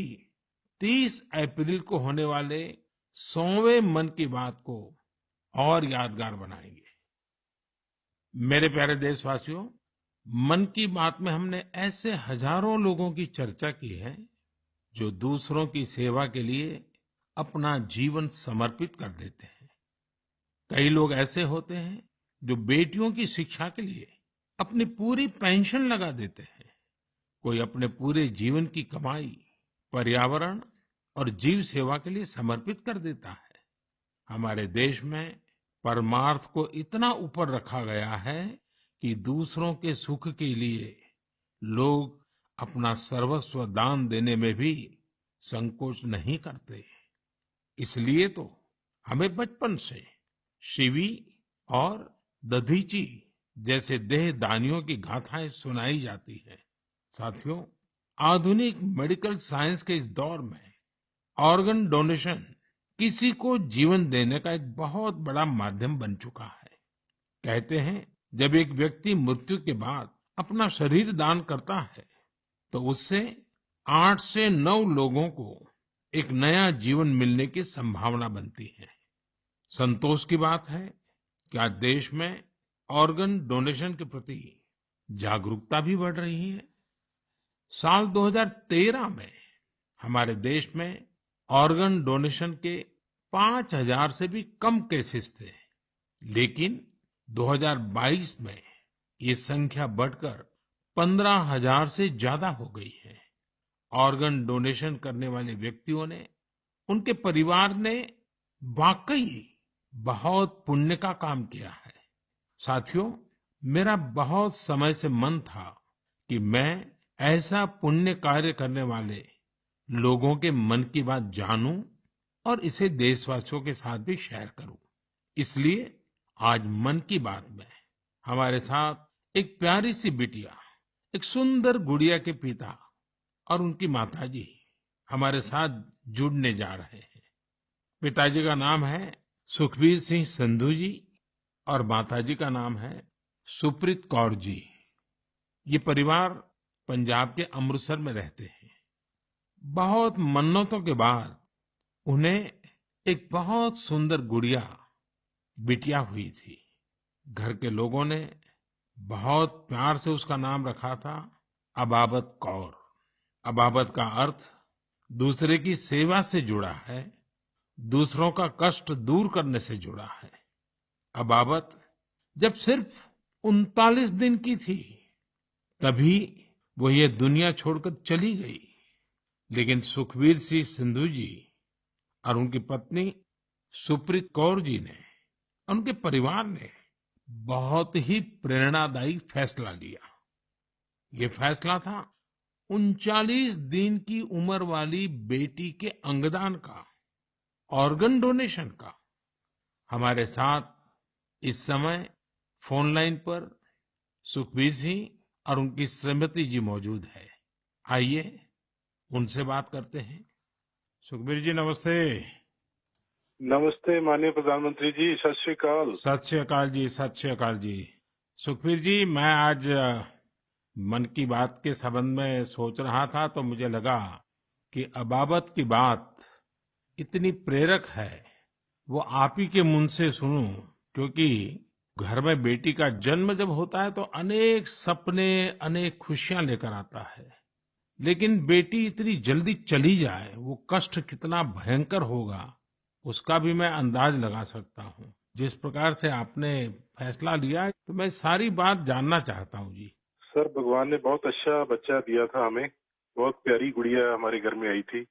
30 अप्रैल को होने वाले 100वें मन की बात को और यादगार बनाएंगे। मेरे प्यारे देशवासियों, मन की बात में हमने ऐसे हजारों लोगों की चर्चा की है जो दूसरों की सेवा के लिए अपना जीवन समर्पित कर देते हैं। कई लोग ऐसे होते हैं जो बेटियों की शिक्षा के लिए अपनी पूरी पेंशन लगा देते हैं। कोई अपने पूरे जीवन की कमाई पर्यावरण और जीव सेवा के लिए समर्पित कर देता है। हमारे देश में परमार्थ को इतना ऊपर रखा गया है कि दूसरों के सुख के लिए लोग अपना सर्वस्व दान देने में भी संकोच नहीं करते। इसलिए तो हमें बचपन से शिवी और दधीची जैसे देह दानियों की गाथाएं सुनाई जाती हैं। साथियों, आधुनिक मेडिकल साइंस के इस दौर में ऑर्गन डोनेशन किसी को जीवन देने का एक बहुत बड़ा माध्यम बन चुका है। कहते हैं, जब एक व्यक्ति मृत्यु के बाद अपना शरीर दान करता है तो उससे 8 से 9 लोगों को एक नया जीवन मिलने की संभावना बनती है। संतोष की बात है कि आज देश में ऑर्गन डोनेशन के प्रति जागरूकता भी बढ़ रही है। साल 2013 में हमारे देश में ऑर्गन डोनेशन के 5,000 से भी कम केसेस थे, लेकिन 2022 में ये संख्या बढ़कर 15,000 से ज्यादा हो गई है। ऑर्गन डोनेशन करने वाले व्यक्तियों ने, उनके परिवार ने वाकई बहुत पुण्य का काम किया है। साथियों, मेरा बहुत समय से मन था कि मैं ऐसा पुण्य कार्य करने वाले लोगों के मन की बात जानूं और इसे देशवासियों के साथ भी शेयर करूं। इसलिए आज मन की बात में हमारे साथ एक प्यारी सी बिटिया, एक सुंदर गुड़िया के पिता और उनकी माताजी हमारे साथ जुड़ने जा रहे हैं। पिताजी का नाम है सुखबीर सिंह संधू जी और माताजी का नाम है सुप्रीत कौर जी। ये परिवार पंजाब के अमृतसर में रहते हैं। बहुत मन्नतों के बाद उन्हें एक बहुत सुंदर गुड़िया, बिटिया हुई थी। घर के लोगों ने बहुत प्यार से उसका नाम रखा था अबाबत कौर। अबाबत का अर्थ दूसरे की सेवा से जुड़ा है, दूसरों का कष्ट दूर करने से जुड़ा है। अबाबत जब सिर्फ 39 दिन की थी, तभी वो ये दुनिया छोड़कर चली गई। लेकिन सुखबीर सिंह संधू जी और उनकी पत्नी सुप्रीत कौर जी ने, उनके परिवार ने बहुत ही प्रेरणादायी फैसला लिया। ये फैसला था 39 दिन की उम्र वाली बेटी के अंगदान का, ऑर्गन डोनेशन का। हमारे साथ इस समय फोन लाइन पर सुखबीर सिंह और उनकी श्रीमती जी मौजूद है। आइए उनसे बात करते हैं। सुखबीर जी, नमस्ते। नमस्ते माननीय प्रधानमंत्री जी, सत श्री अकाल। सत श्री अकाल जी, सत श्री अकाल जी। सुखबीर जी, मैं आज मन की बात के संबंध में सोच रहा था तो मुझे लगा कि अबाबत की बात इतनी प्रेरक है, वो आप ही के मुंह से सुनूं, क्योंकि घर में बेटी का जन्म जब होता है तो अनेक सपने, अनेक खुशियां लेकर आता है। लेकिन बेटी इतनी जल्दी चली जाए, वो कष्ट कितना भयंकर होगा, उसका भी मैं अंदाज लगा सकता हूँ। जिस प्रकार से आपने फैसला लिया, तो मैं सारी बात जानना चाहता हूँ जी। सर, भगवान ने बहुत अच्छा बच्चा दिया था हमें। बहुत प्यारी गुड़िया हमारे घर में आई थी।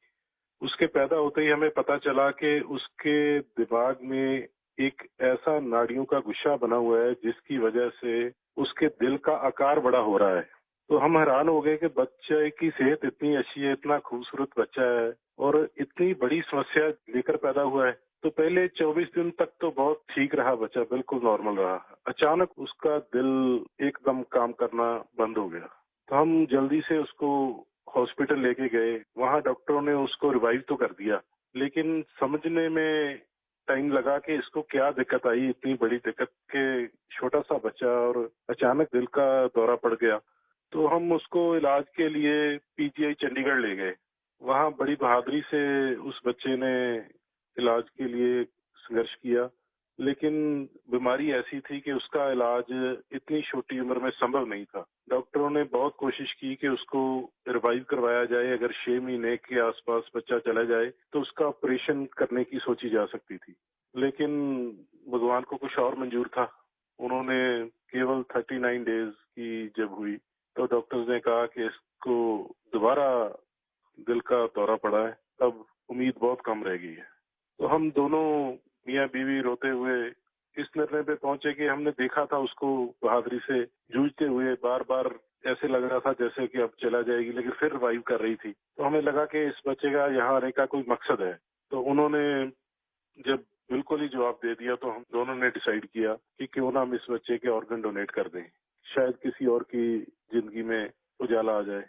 उसके पैदा होते ही हमें पता चला कि उसके दिमाग में एक ऐसा नाड़ियों का गुच्छा बना हुआ है जिसकी वजह से उसके दिल का आकार बड़ा हो रहा है। तो हम हैरान हो गए कि बच्चे की सेहत इतनी अच्छी है, इतना खूबसूरत बच्चा है और इतनी बड़ी समस्या लेकर पैदा हुआ है। तो पहले 24 दिन तक तो बहुत ठीक रहा बच्चा, बिल्कुल नॉर्मल रहा। अचानक उसका दिल एकदम काम करना बंद हो गया। तो हम जल्दी से उसको हॉस्पिटल लेके गए। वहाँ डॉक्टरों ने उसको रिवाइव तो कर दिया, लेकिन समझने में टाइम लगा कि इसको क्या दिक्कत आई, इतनी बड़ी दिक्कत के छोटा सा बच्चा और अचानक दिल का दौरा पड़ गया। तो हम उसको इलाज के लिए पीजीआई चंडीगढ़ ले गए। वहाँ बड़ी बहादुरी से उस बच्चे ने इलाज के लिए संघर्ष किया, लेकिन बीमारी ऐसी थी कि उसका इलाज इतनी छोटी उम्र में संभव नहीं था। डॉक्टरों ने बहुत कोशिश की कि उसको रिवाइव करवाया जाए। अगर 6 महीने के आसपास बच्चा चला जाए तो उसका ऑपरेशन करने की सोची जा सकती थी, लेकिन भगवान को कुछ और मंजूर था। उन्होंने केवल 39 डेज की जब हुई तो डॉक्टर्स ने कहा कि इसको दोबारा दिल का दौरा पड़ा है, तब उम्मीद बहुत कम रह गई है। तो हम दोनों मियाँ बीवी रोते हुए इस निर्णय पे पहुंचे कि हमने देखा था उसको बहादुरी से जूझते हुए, बार बार ऐसे लग रहा था जैसे कि अब चला जाएगी, लेकिन फिर रिवाइव कर रही थी। तो हमें लगा कि इस बच्चे का यहाँ आने का कोई मकसद है। तो उन्होंने जब बिल्कुल ही जवाब दे दिया तो हम दोनों ने डिसाइड किया कि क्यों ना हम इस बच्चे के ऑर्गन डोनेट कर दें, शायद किसी और की जिंदगी में उजाला आ जाए।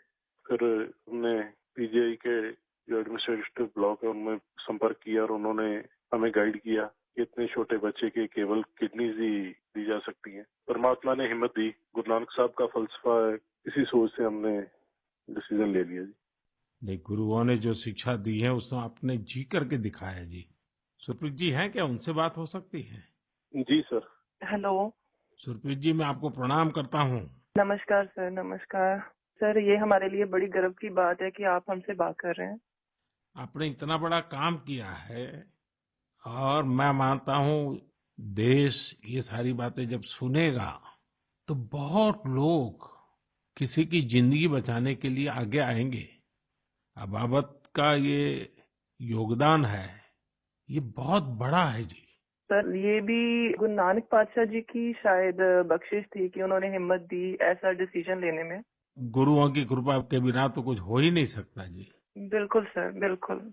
फिर हमने पीजीआई के जो एडमिनिस्ट्रेटिव ब्लॉक है उनमें संपर्क किया और उन्होंने हमें गाइड किया कि इतने छोटे बच्चे के केवल किडनीज ही दी जा सकती हैं। परमात्मा ने हिम्मत दी, गुरु नानक साहब का फलसफा है, इसी सोच से हमने डिसीजन ले लिया जी। नहीं, गुरुओं ने जो शिक्षा दी है उसको आपने जी करके दिखाया जी। सुरप्रीत जी हैं क्या, उनसे बात हो सकती है? जी सर। हेलो। सुरप्रीत जी, मैं आपको प्रणाम करता हूँ। नमस्कार सर, नमस्कार सर। ये हमारे लिए बड़ी गर्व की बात है कि आप हमसे बात कर रहे हैं। आपने इतना बड़ा काम किया है और मैं मानता हूँ देश ये सारी बातें जब सुनेगा तो बहुत लोग किसी की जिंदगी बचाने के लिए आगे आएंगे। अबाबत का ये योगदान है, ये बहुत बड़ा है जी। सर, ये भी गुरु नानक पातशाह जी की शायद बख्शिश थी कि उन्होंने हिम्मत दी ऐसा डिसीजन लेने में। गुरुओं की कृपा के बिना तो कुछ हो ही नहीं सकता जी। बिल्कुल सर, बिल्कुल।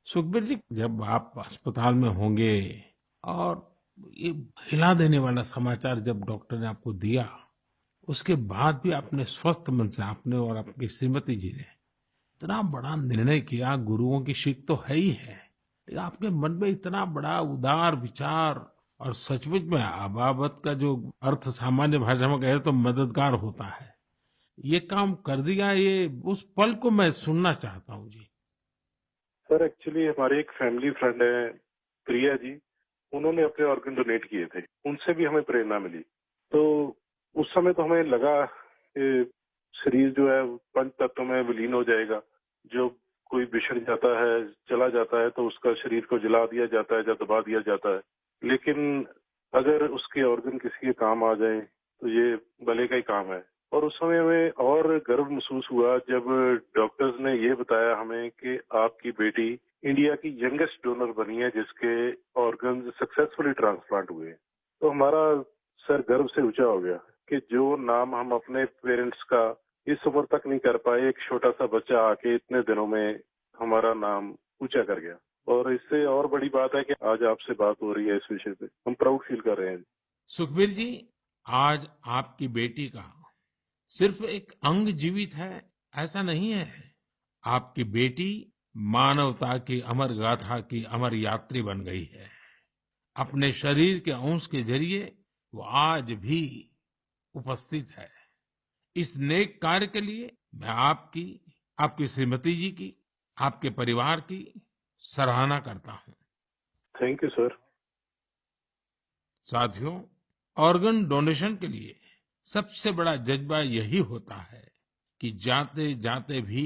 सुखबीर जी, जब आप अस्पताल में होंगे और ये हिला देने वाला समाचार जब डॉक्टर ने आपको दिया, उसके बाद भी आपने स्वस्थ मन से, आपने और आपकी श्रीमती जी ने इतना बड़ा निर्णय किया। गुरुओं की सीख तो है ही है, लेकिन आपके मन में इतना बड़ा उदार विचार, और सचमुच में अबाबत का जो अर्थ सामान्य भाषा में कहे तो मददगार होता है, ये काम कर दिया। ये उस पल को मैं सुनना चाहता हूँ जी। सर एक्चुअली हमारे एक फैमिली फ्रेंड है प्रिया जी, उन्होंने अपने ऑर्गन डोनेट किए थे, उनसे भी हमें प्रेरणा मिली। तो उस समय तो हमें लगा कि शरीर जो है पंच तत्व में विलीन हो जाएगा, जो कोई बिछड़ जाता है, चला जाता है तो उसका शरीर को जला दिया जाता है या दबा दिया जाता है, लेकिन अगर उसके ऑर्गन किसी के काम आ जाए तो ये भले का ही काम है। और उस समय हमें और गर्व महसूस हुआ जब डॉक्टर्स ने ये बताया हमें कि आपकी बेटी इंडिया की यंगेस्ट डोनर बनी है जिसके ऑर्गन सक्सेसफुली ट्रांसप्लांट हुए। तो हमारा सर गर्व से ऊंचा हो गया कि जो नाम हम अपने पेरेंट्स का इस उम्र तक नहीं कर पाए, एक छोटा सा बच्चा आके इतने दिनों में हमारा नाम ऊंचा कर गया। और इससे और बड़ी बात है कि आज आपसे बात हो रही है इस विषय पे, हम प्राउड फील कर रहे हैं। सुखबीर जी, आज आपकी बेटी का सिर्फ एक अंग जीवित है ऐसा नहीं है। आपकी बेटी मानवता की अमर गाथा की अमर यात्री बन गई है। अपने शरीर के अंश के जरिए वो आज भी उपस्थित है। इस नेक कार्य के लिए मैं आपकी, आपकी श्रीमती जी की, आपके परिवार की सराहना करता हूँ। Thank you sir. साथियों, ऑर्गन डोनेशन के लिए सबसे बड़ा जज्बा यही होता है कि जाते जाते भी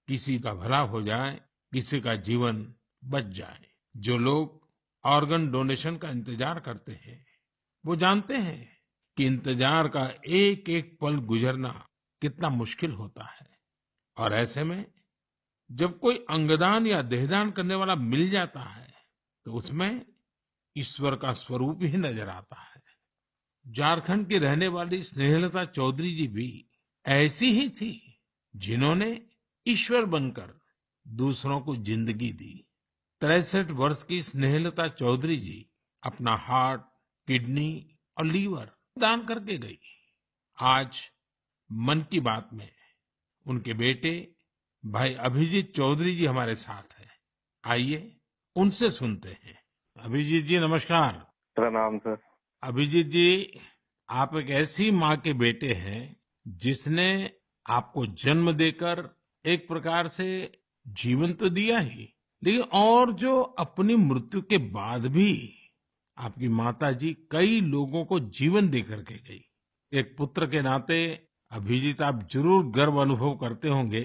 किसी का भला हो जाए, किसी का जीवन बच जाए। जो लोग ऑर्गन डोनेशन का इंतजार करते हैं वो जानते हैं कि इंतजार का एक एक पल गुजरना कितना मुश्किल होता है। और ऐसे में जब कोई अंगदान या देहदान करने वाला मिल जाता है तो उसमें ईश्वर का स्वरूप ही नजर आता है। झारखंड की रहने वाली स्नेहलता चौधरी जी भी ऐसी ही थी, जिन्होंने ईश्वर बनकर दूसरों को जिंदगी दी। 63 वर्ष की स्नेहलता चौधरी जी अपना हार्ट, किडनी और लीवर दान करके गई। आज मन की बात में उनके बेटे भाई अभिजीत चौधरी जी हमारे साथ हैं। आइए उनसे सुनते हैं। अभिजीत जी, नमस्कार। प्रणाम सर। अभिजीत जी, आप एक ऐसी माँ के बेटे हैं जिसने आपको जन्म देकर एक प्रकार से जीवन तो दिया ही, लेकिन और जो अपनी मृत्यु के बाद भी आपकी माता जी कई लोगों को जीवन दे करके गई। एक पुत्र के नाते अभिजीत, आप जरूर गर्व अनुभव करते होंगे।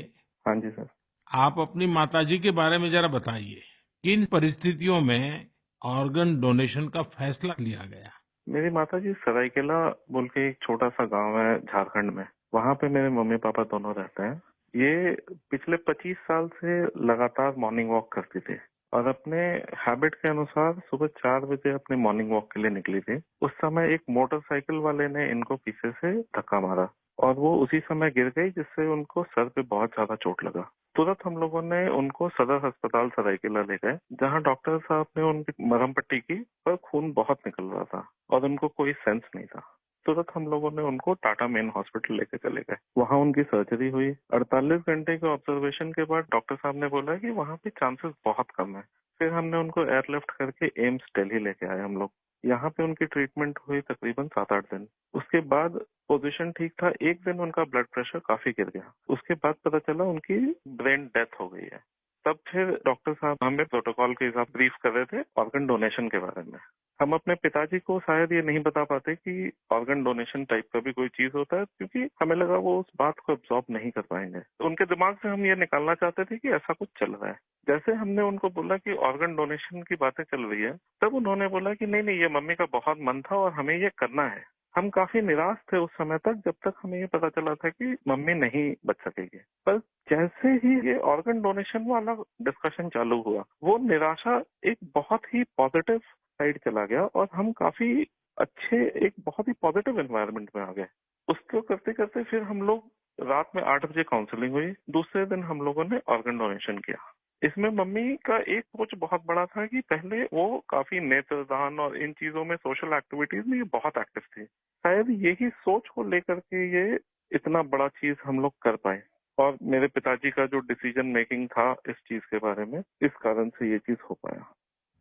हाँ जी सर। आप अपनी माता जी के बारे में जरा बताइए, किन परिस्थितियों में ऑर्गन डोनेशन का फैसला लिया गया? मेरी माता जी सरायकेला बोल के एक छोटा सा गांव है झारखंड में, वहाँ पे मेरे मम्मी पापा दोनों रहते हैं। ये पिछले 25 साल से लगातार मॉर्निंग वॉक करती थी और अपने हैबिट के अनुसार सुबह 4 बजे अपने मॉर्निंग वॉक के लिए निकली थी। उस समय एक मोटरसाइकिल वाले ने इनको पीछे से धक्का मारा और वो उसी समय गिर गई, जिससे उनको सर पे बहुत ज्यादा चोट लगा। तुरंत हम लोगों ने उनको सदर अस्पताल सरायकेला ले गए, जहां डॉक्टर साहब ने उनकी मरहम पट्टी की, पर खून बहुत निकल रहा था और उनको कोई सेंस नहीं था। तुरंत हम लोगों ने उनको टाटा मेन हॉस्पिटल लेके चले गए। वहां उनकी सर्जरी हुई। 48 घंटे के ऑब्जर्वेशन के बाद डॉक्टर साहब ने बोला कि वहां पे चांसेस बहुत कम है। फिर हमने उनको एयरलिफ्ट करके एम्स दिल्ली लेके आए हम लोग। यहाँ पे उनकी ट्रीटमेंट हुई तकरीबन 7-8 दिन। उसके बाद पोजीशन ठीक था। एक दिन उनका ब्लड प्रेशर काफी गिर गया। उसके बाद पता चला उनकी ब्रेन डेथ हो गई है। तब फिर डॉक्टर साहब हमें प्रोटोकॉल के हिसाब ब्रीफ कर रहे थे ऑर्गन डोनेशन के बारे में। हम अपने पिताजी को शायद ये नहीं बता पाते कि ऑर्गन डोनेशन टाइप का भी कोई चीज होता है, क्योंकि हमें लगा वो उस बात को एब्जॉर्ब नहीं कर पाएंगे। तो उनके दिमाग से हम ये निकालना चाहते थे कि ऐसा कुछ चल रहा है। जैसे हमने उनको बोला कि ऑर्गन डोनेशन की बातें चल रही है, तब उन्होंने बोला कि नहीं नहीं, ये मम्मी का बहुत मन था और हमें ये करना है। हम काफी निराश थे उस समय तक, जब तक हमें ये पता चला था कि मम्मी नहीं बच सकेगी। पर जैसे ही ये ऑर्गन डोनेशन वाला डिस्कशन चालू हुआ, वो निराशा एक बहुत ही पॉजिटिव साइड चला गया और हम काफी अच्छे, एक बहुत ही पॉजिटिव एनवायरनमेंट में आ गए। उसको करते करते फिर हम लोग रात में 8 बजे काउंसलिंग हुई। दूसरे दिन हम लोगों ने ऑर्गन डोनेशन किया। इसमें मम्मी का एक सोच बहुत बड़ा था कि पहले वो काफी नेत्रदान और इन चीजों में, सोशल एक्टिविटीज में ये बहुत एक्टिव थी। शायद यही सोच को लेकर के ये इतना बड़ा चीज हम लोग कर पाए। और मेरे पिताजी का जो डिसीजन मेकिंग था इस चीज के बारे में, इस कारण से ये चीज हो पाया।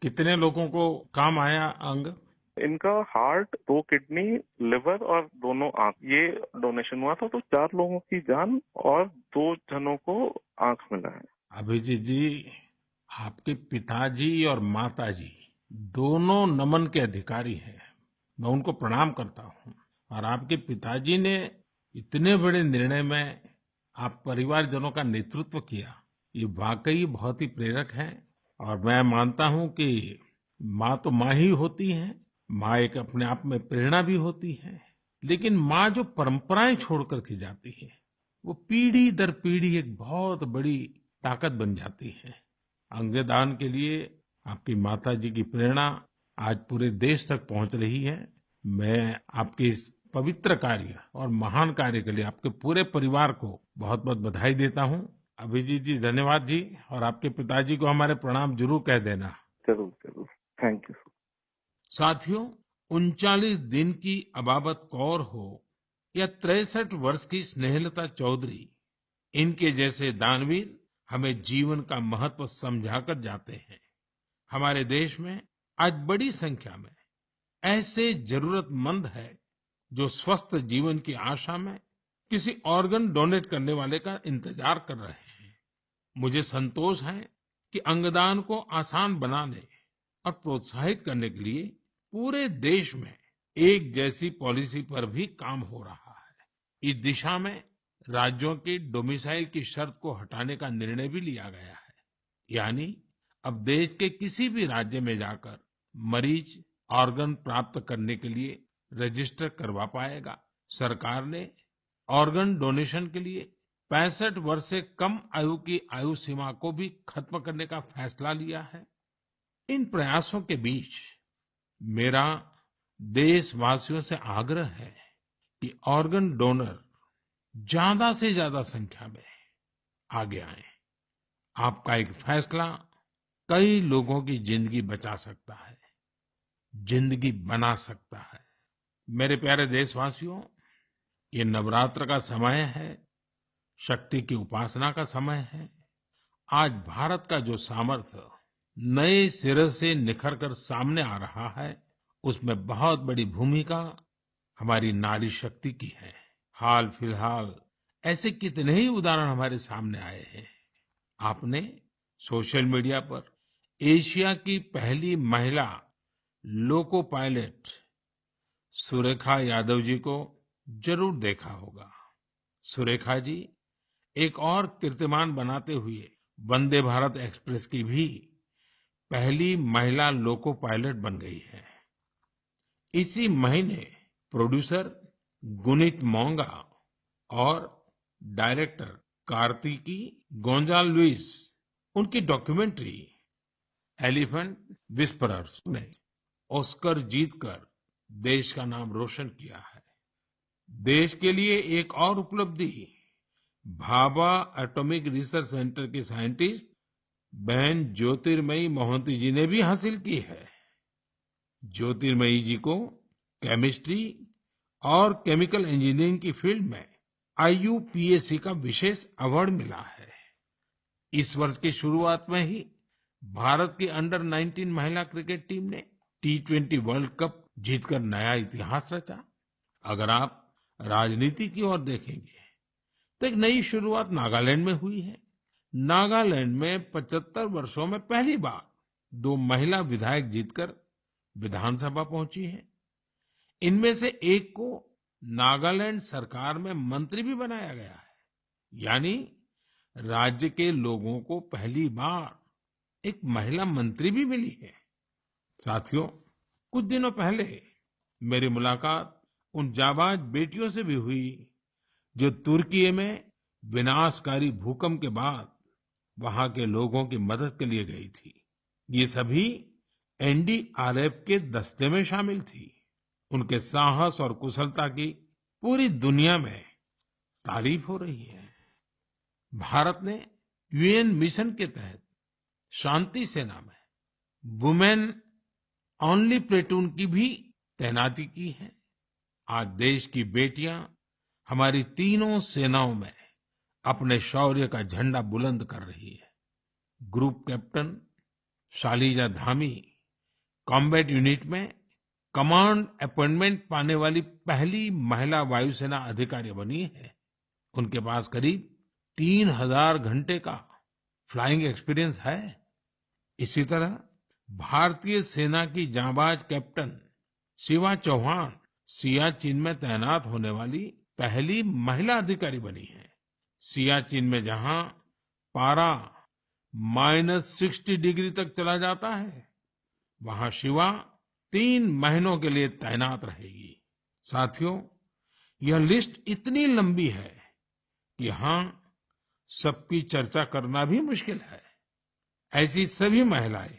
कितने लोगों को काम आया अंग? इनका हार्ट, 2 किडनी, लिवर और दोनों आंख, ये डोनेशन हुआ था। तो 4 लोगों की जान और 2 जनों को आंख मिला है। अभिजीत जी, आपके पिताजी और माताजी दोनों नमन के अधिकारी हैं। मैं उनको प्रणाम करता हूँ। और आपके पिताजी ने इतने बड़े निर्णय में आप परिवारजनों का नेतृत्व किया, ये वाकई बहुत ही प्रेरक है। और मैं मानता हूँ कि माँ तो माँ ही होती है, माँ एक अपने आप में प्रेरणा भी होती है, लेकिन माँ जो परंपराएं छोड़ करके जाती है, वो पीढ़ी दर पीढ़ी एक बहुत बड़ी ताकत बन जाती है। अंगदान के लिए आपकी माताजी की प्रेरणा आज पूरे देश तक पहुंच रही है। मैं आपके इस पवित्र कार्य और महान कार्य के लिए आपके पूरे परिवार को बहुत बहुत बधाई देता हूं। अभिजीत जी, धन्यवाद जी। और आपके पिताजी को हमारे प्रणाम जरूर कह देना। जरूर जरूर, थैंक यू। साथियों, 39 दिन की अबाबत कौर हो या 63 वर्ष की स्नेहलता चौधरी, इनके जैसे दानवीर हमें जीवन का महत्व समझाकर जाते हैं। हमारे देश में आज बड़ी संख्या में ऐसे जरूरतमंद है जो स्वस्थ जीवन की आशा में किसी ऑर्गन डोनेट करने वाले का इंतजार कर रहे हैं। मुझे संतोष है कि अंगदान को आसान बनाने और प्रोत्साहित करने के लिए पूरे देश में एक जैसी पॉलिसी पर भी काम हो रहा है। इस दिशा में राज्यों की डोमिसाइल की शर्त को हटाने का निर्णय भी लिया गया है। यानी अब देश के किसी भी राज्य में जाकर मरीज ऑर्गन प्राप्त करने के लिए रजिस्टर करवा पाएगा। सरकार ने ऑर्गन डोनेशन के लिए 65 वर्ष से कम आयु की आयु सीमा को भी खत्म करने का फैसला लिया है। इन प्रयासों के बीच मेरा देशवासियों से आग्रह है कि ऑर्गन डोनर ज्यादा से ज्यादा संख्या में आगे आए। आपका एक फैसला कई लोगों की जिंदगी बचा सकता है, जिंदगी बना सकता है। मेरे प्यारे देशवासियों, ये नवरात्र का समय है, शक्ति की उपासना का समय है। आज भारत का जो सामर्थ्य नए सिरे से निखर कर सामने आ रहा है, उसमें बहुत बड़ी भूमिका हमारी नारी शक्ति की है। हाल फिलहाल ऐसे कितने ही उदाहरण हमारे सामने आए हैं। आपने सोशल मीडिया पर एशिया की पहली महिला लोको पायलट सुरेखा यादव जी को जरूर देखा होगा। सुरेखा जी एक और कीर्तिमान बनाते हुए वंदे भारत एक्सप्रेस की भी पहली महिला लोको पायलट बन गई है। इसी महीने प्रोड्यूसर गुनीत मोंगा और डायरेक्टर कार्तिकी गोंजाल्विस, उनकी डॉक्यूमेंट्री एलिफेंट विस्परर्स ने ऑस्कर जीतकर देश का नाम रोशन किया है। देश के लिए एक और उपलब्धि भाभा एटॉमिक रिसर्च सेंटर की साइंटिस्ट बहन ज्योतिर्मयी मोहंती जी ने भी हासिल की है। ज्योतिर्मयी जी को केमिस्ट्री और केमिकल इंजीनियरिंग की फील्ड में आईयूपीएसी का विशेष अवार्ड मिला है। इस वर्ष की शुरुआत में ही भारत की अंडर 19 महिला क्रिकेट टीम ने T20 वर्ल्ड कप जीतकर नया इतिहास रचा। अगर आप राजनीति की ओर देखेंगे तो एक नई शुरुआत नागालैंड में हुई है। नागालैंड में 75 वर्षों में पहली बार 2 महिला विधायक जीतकर विधानसभा पहुंची हैं। इनमें से एक को नागालैंड सरकार में मंत्री भी बनाया गया है। यानी राज्य के लोगों को पहली बार एक महिला मंत्री भी मिली है। साथियों, कुछ दिनों पहले मेरी मुलाकात उन जाबाज बेटियों से भी हुई जो तुर्की में विनाशकारी भूकंप के बाद वहां के लोगों की मदद के लिए गई थी। ये सभी एनडीआरएफ के दस्ते में शामिल थी। उनके साहस और कुशलता की पूरी दुनिया में तारीफ हो रही है। भारत ने यूएन मिशन के तहत शांति सेना में वुमेन ओनली प्लेटून की भी तैनाती की है। आज देश की बेटियां हमारी तीनों सेनाओं में अपने शौर्य का झंडा बुलंद कर रही है। Group captain Shaliza Dhami combat unit में कमांड अपॉइंटमेंट पाने वाली पहली महिला वायुसेना अधिकारी बनी है। उनके पास करीब 3000 घंटे का फ्लाइंग एक्सपीरियंस है। इसी तरह भारतीय सेना की जांबाज कैप्टन शिवा चौहान सियाचिन में तैनात होने वाली पहली महिला अधिकारी बनी है। सियाचिन में जहां पारा -60 डिग्री तक चला जाता है, वहां शिवा 3 महीनों के लिए तैनात रहेगी। साथियों, यह लिस्ट इतनी लंबी है कि यहाँ सबकी चर्चा करना भी मुश्किल है। ऐसी सभी महिलाएं,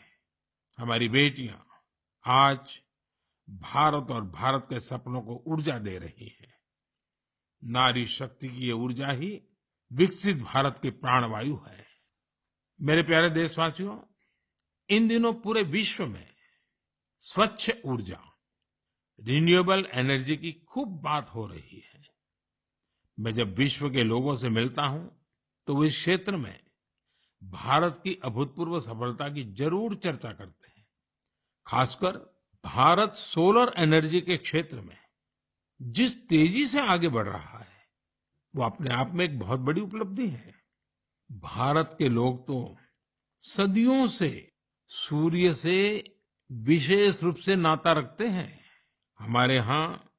हमारी बेटियां आज भारत और भारत के सपनों को ऊर्जा दे रही है। नारी शक्ति की ये ऊर्जा ही विकसित भारत की प्राणवायु है। मेरे प्यारे देशवासियों, इन दिनों पूरे विश्व में स्वच्छ ऊर्जा, रिन्यूएबल एनर्जी की खूब बात हो रही है। मैं जब विश्व के लोगों से मिलता हूं तो वो इस क्षेत्र में भारत की अभूतपूर्व सफलता की जरूर चर्चा करते हैं। खासकर भारत सोलर एनर्जी के क्षेत्र में जिस तेजी से आगे बढ़ रहा है, वो अपने आप में एक बहुत बड़ी उपलब्धि है। भारत के लोग तो सदियों से सूर्य से विशेष रूप से नाता रखते हैं। हमारे यहाँ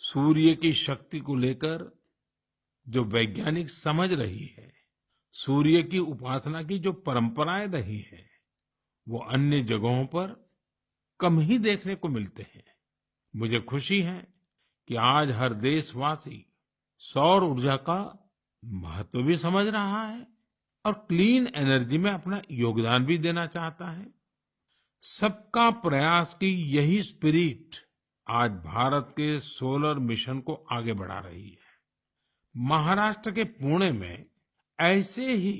सूर्य की शक्ति को लेकर जो वैज्ञानिक समझ रही है, सूर्य की उपासना की जो परंपराएं रही है, वो अन्य जगहों पर कम ही देखने को मिलते हैं। मुझे खुशी है कि आज हर देशवासी सौर ऊर्जा का महत्व भी समझ रहा है और क्लीन एनर्जी में अपना योगदान भी देना चाहता है। सबका प्रयास की यही स्पिरिट आज भारत के सोलर मिशन को आगे बढ़ा रही है। महाराष्ट्र के पुणे में ऐसे ही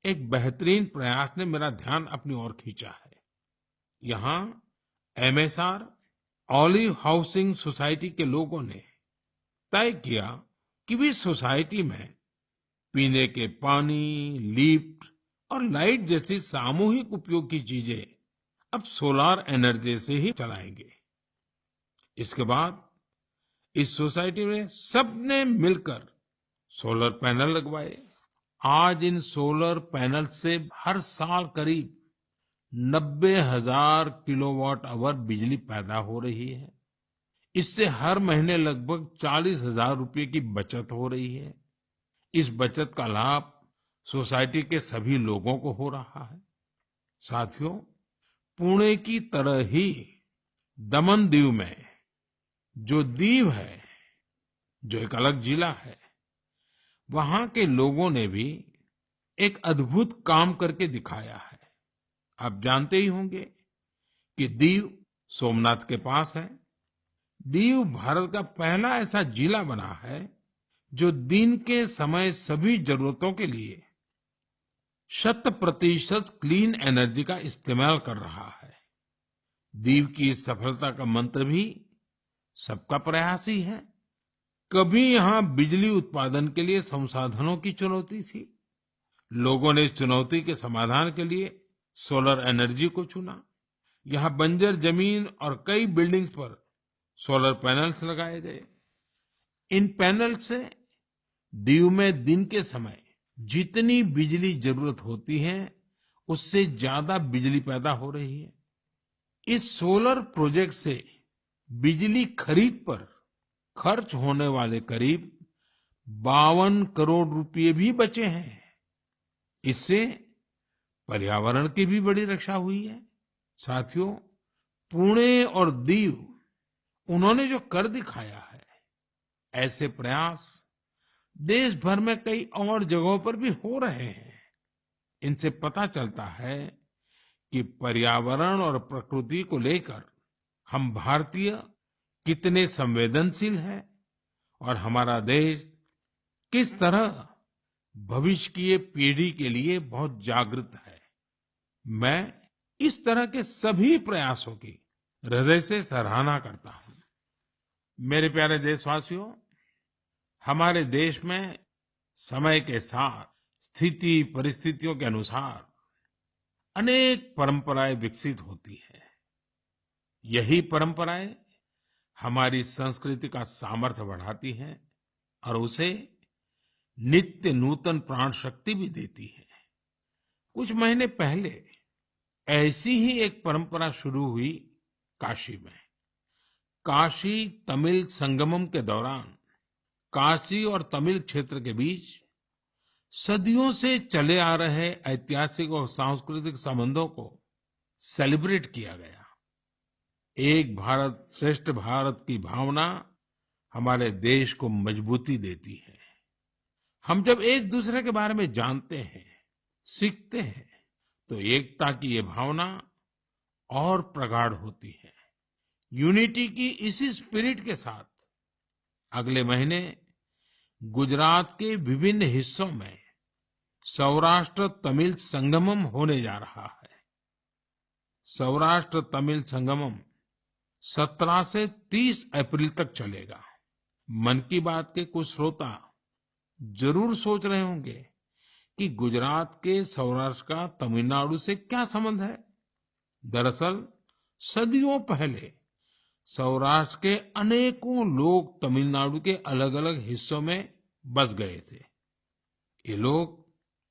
एक बेहतरीन प्रयास ने मेरा ध्यान अपनी ओर खींचा है। यहाँ एमएसआर ऑलिव हाउसिंग सोसाइटी के लोगों ने तय किया कि वे सोसाइटी में पीने के पानी, लिफ्ट और लाइट जैसी सामूहिक उपयोग की चीजें अब सोलार एनर्जी से ही चलाएंगे। इसके बाद इस सोसाइटी में सबने मिलकर सोलर पैनल लगवाए। आज इन सोलर पैनल से हर साल करीब 90,000 किलोवाट आवर बिजली पैदा हो रही है। इससे हर महीने लगभग 40,000 रुपए की बचत हो रही है। इस बचत का लाभ सोसाइटी के सभी लोगों को हो रहा है। साथियों, पुणे की तरह ही दमन दीव में जो दीव है, जो एक अलग जिला है, वहां के लोगों ने भी एक अद्भुत काम करके दिखाया है। आप जानते ही होंगे कि दीव सोमनाथ के पास है। दीव भारत का पहला ऐसा जिला बना है जो दिन के समय सभी जरूरतों के लिए 100% क्लीन एनर्जी का इस्तेमाल कर रहा है। दीव की इस सफलता का मंत्र भी सबका प्रयास ही है। कभी यहाँ बिजली उत्पादन के लिए संसाधनों की चुनौती थी। लोगों ने इस चुनौती के समाधान के लिए सोलर एनर्जी को चुना। यहाँ बंजर जमीन और कई बिल्डिंग्स पर सोलर पैनल्स लगाए गए। इन पैनल से दीव में दिन के समय जितनी बिजली जरूरत होती है उससे ज्यादा बिजली पैदा हो रही है। इस सोलर प्रोजेक्ट से बिजली खरीद पर खर्च होने वाले करीब 52 करोड़ रुपए भी बचे हैं। इससे पर्यावरण की भी बड़ी रक्षा हुई है। साथियों, पुणे और दीव उन्होंने जो कर दिखाया है, ऐसे प्रयास देश भर में कई और जगहों पर भी हो रहे हैं। इनसे पता चलता है कि पर्यावरण और प्रकृति को लेकर हम भारतीय कितने संवेदनशील हैं और हमारा देश किस तरह भविष्य की पीढ़ी के लिए बहुत जागृत है। मैं इस तरह के सभी प्रयासों की हृदय से सराहना करता हूं। मेरे प्यारे देशवासियों, हमारे देश में समय के साथ स्थिति परिस्थितियों के अनुसार अनेक परंपराएं विकसित होती हैं। यही परंपराएं हमारी संस्कृति का सामर्थ्य बढ़ाती हैं और उसे नित्य नूतन प्राण शक्ति भी देती है। कुछ महीने पहले ऐसी ही एक परंपरा शुरू हुई काशी में। काशी तमिल संगमम के दौरान काशी और तमिल क्षेत्र के बीच सदियों से चले आ रहे ऐतिहासिक और सांस्कृतिक संबंधों को सेलिब्रेट किया गया। एक भारत श्रेष्ठ भारत की भावना हमारे देश को मजबूती देती है। हम जब एक दूसरे के बारे में जानते हैं, सीखते हैं, तो एकता की ये भावना और प्रगाढ़ होती है। यूनिटी की इसी स्पिरिट के साथ अगले महीने गुजरात के विभिन्न हिस्सों में सौराष्ट्र तमिल संगमम होने जा रहा है। सौराष्ट्र तमिल संगमम 17 से 30 अप्रैल तक चलेगा। मन की बात के कुछ श्रोता जरूर सोच रहे होंगे कि गुजरात के सौराष्ट्र का तमिलनाडु से क्या संबंध है। दरअसल सदियों पहले सौराष्ट्र के अनेकों लोग तमिलनाडु के अलग अलग हिस्सों में बस गए थे। ये लोग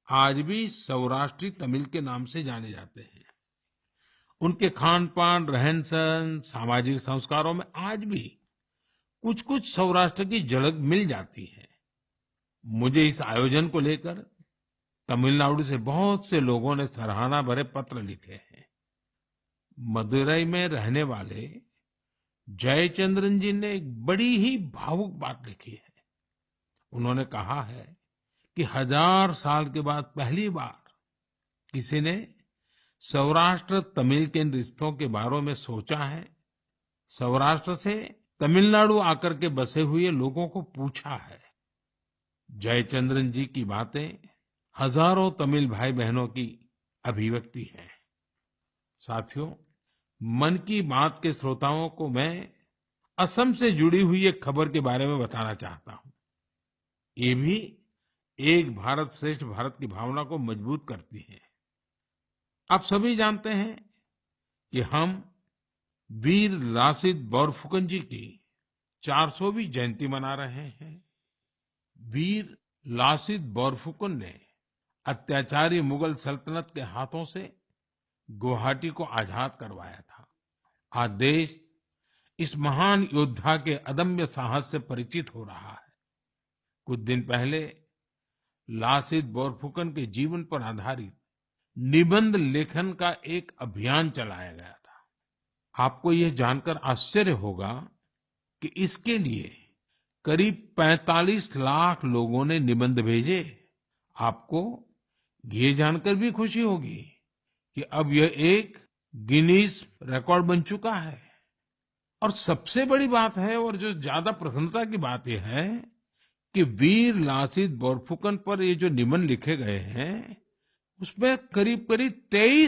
आज भी सौराष्ट्री तमिल के नाम से जाने जाते हैं। उनके खान पान, रहन सहन, सामाजिक संस्कारों में आज भी कुछ कुछ सौराष्ट्र की झलक मिल जाती है। मुझे इस आयोजन को लेकर तमिलनाडु से बहुत से लोगों ने सराहना भरे पत्र लिखे हैं। मदुरई में रहने वाले जयचंद्रन जी ने एक बड़ी ही भावुक बात लिखी है। उन्होंने कहा है कि 1000 साल के बाद पहली बार किसी ने सौराष्ट्र तमिल के रिश्तों के बारे में सोचा है। सौराष्ट्र से तमिलनाडु आकर के बसे हुए लोगों को पूछा है। जयचंद्रन जी की बातें हजारों तमिल भाई बहनों की अभिव्यक्ति है। साथियों, मन की बात के श्रोताओं को मैं असम से जुड़ी हुई एक खबर के बारे में बताना चाहता हूं। ये भी एक भारत श्रेष्ठ भारत की भावना को मजबूत करती है। आप सभी जानते हैं कि हम वीर लासित बोरफुकन जी की 400वीं जयंती मना रहे हैं। वीर लासित बोरफुकन ने अत्याचारी मुगल सल्तनत के हाथों से गुवाहाटी को आजाद करवाया था। आज देश इस महान योद्धा के अदम्य साहस से परिचित हो रहा है। कुछ दिन पहले लासित बोरफुकन के जीवन पर आधारित निबंध लेखन का एक अभियान चलाया गया था। आपको यह जानकर आश्चर्य होगा कि इसके लिए करीब 45 लाख लोगों ने निबंध भेजे। आपको ये जानकर भी खुशी होगी कि अब यह एक गिनीज रिकॉर्ड बन चुका है। और सबसे बड़ी बात है और जो ज्यादा प्रसन्नता की बात यह है कि वीर लासित बोरफुकन पर ये जो निबंध लिखे गए हैं उसमें करीब करीब 23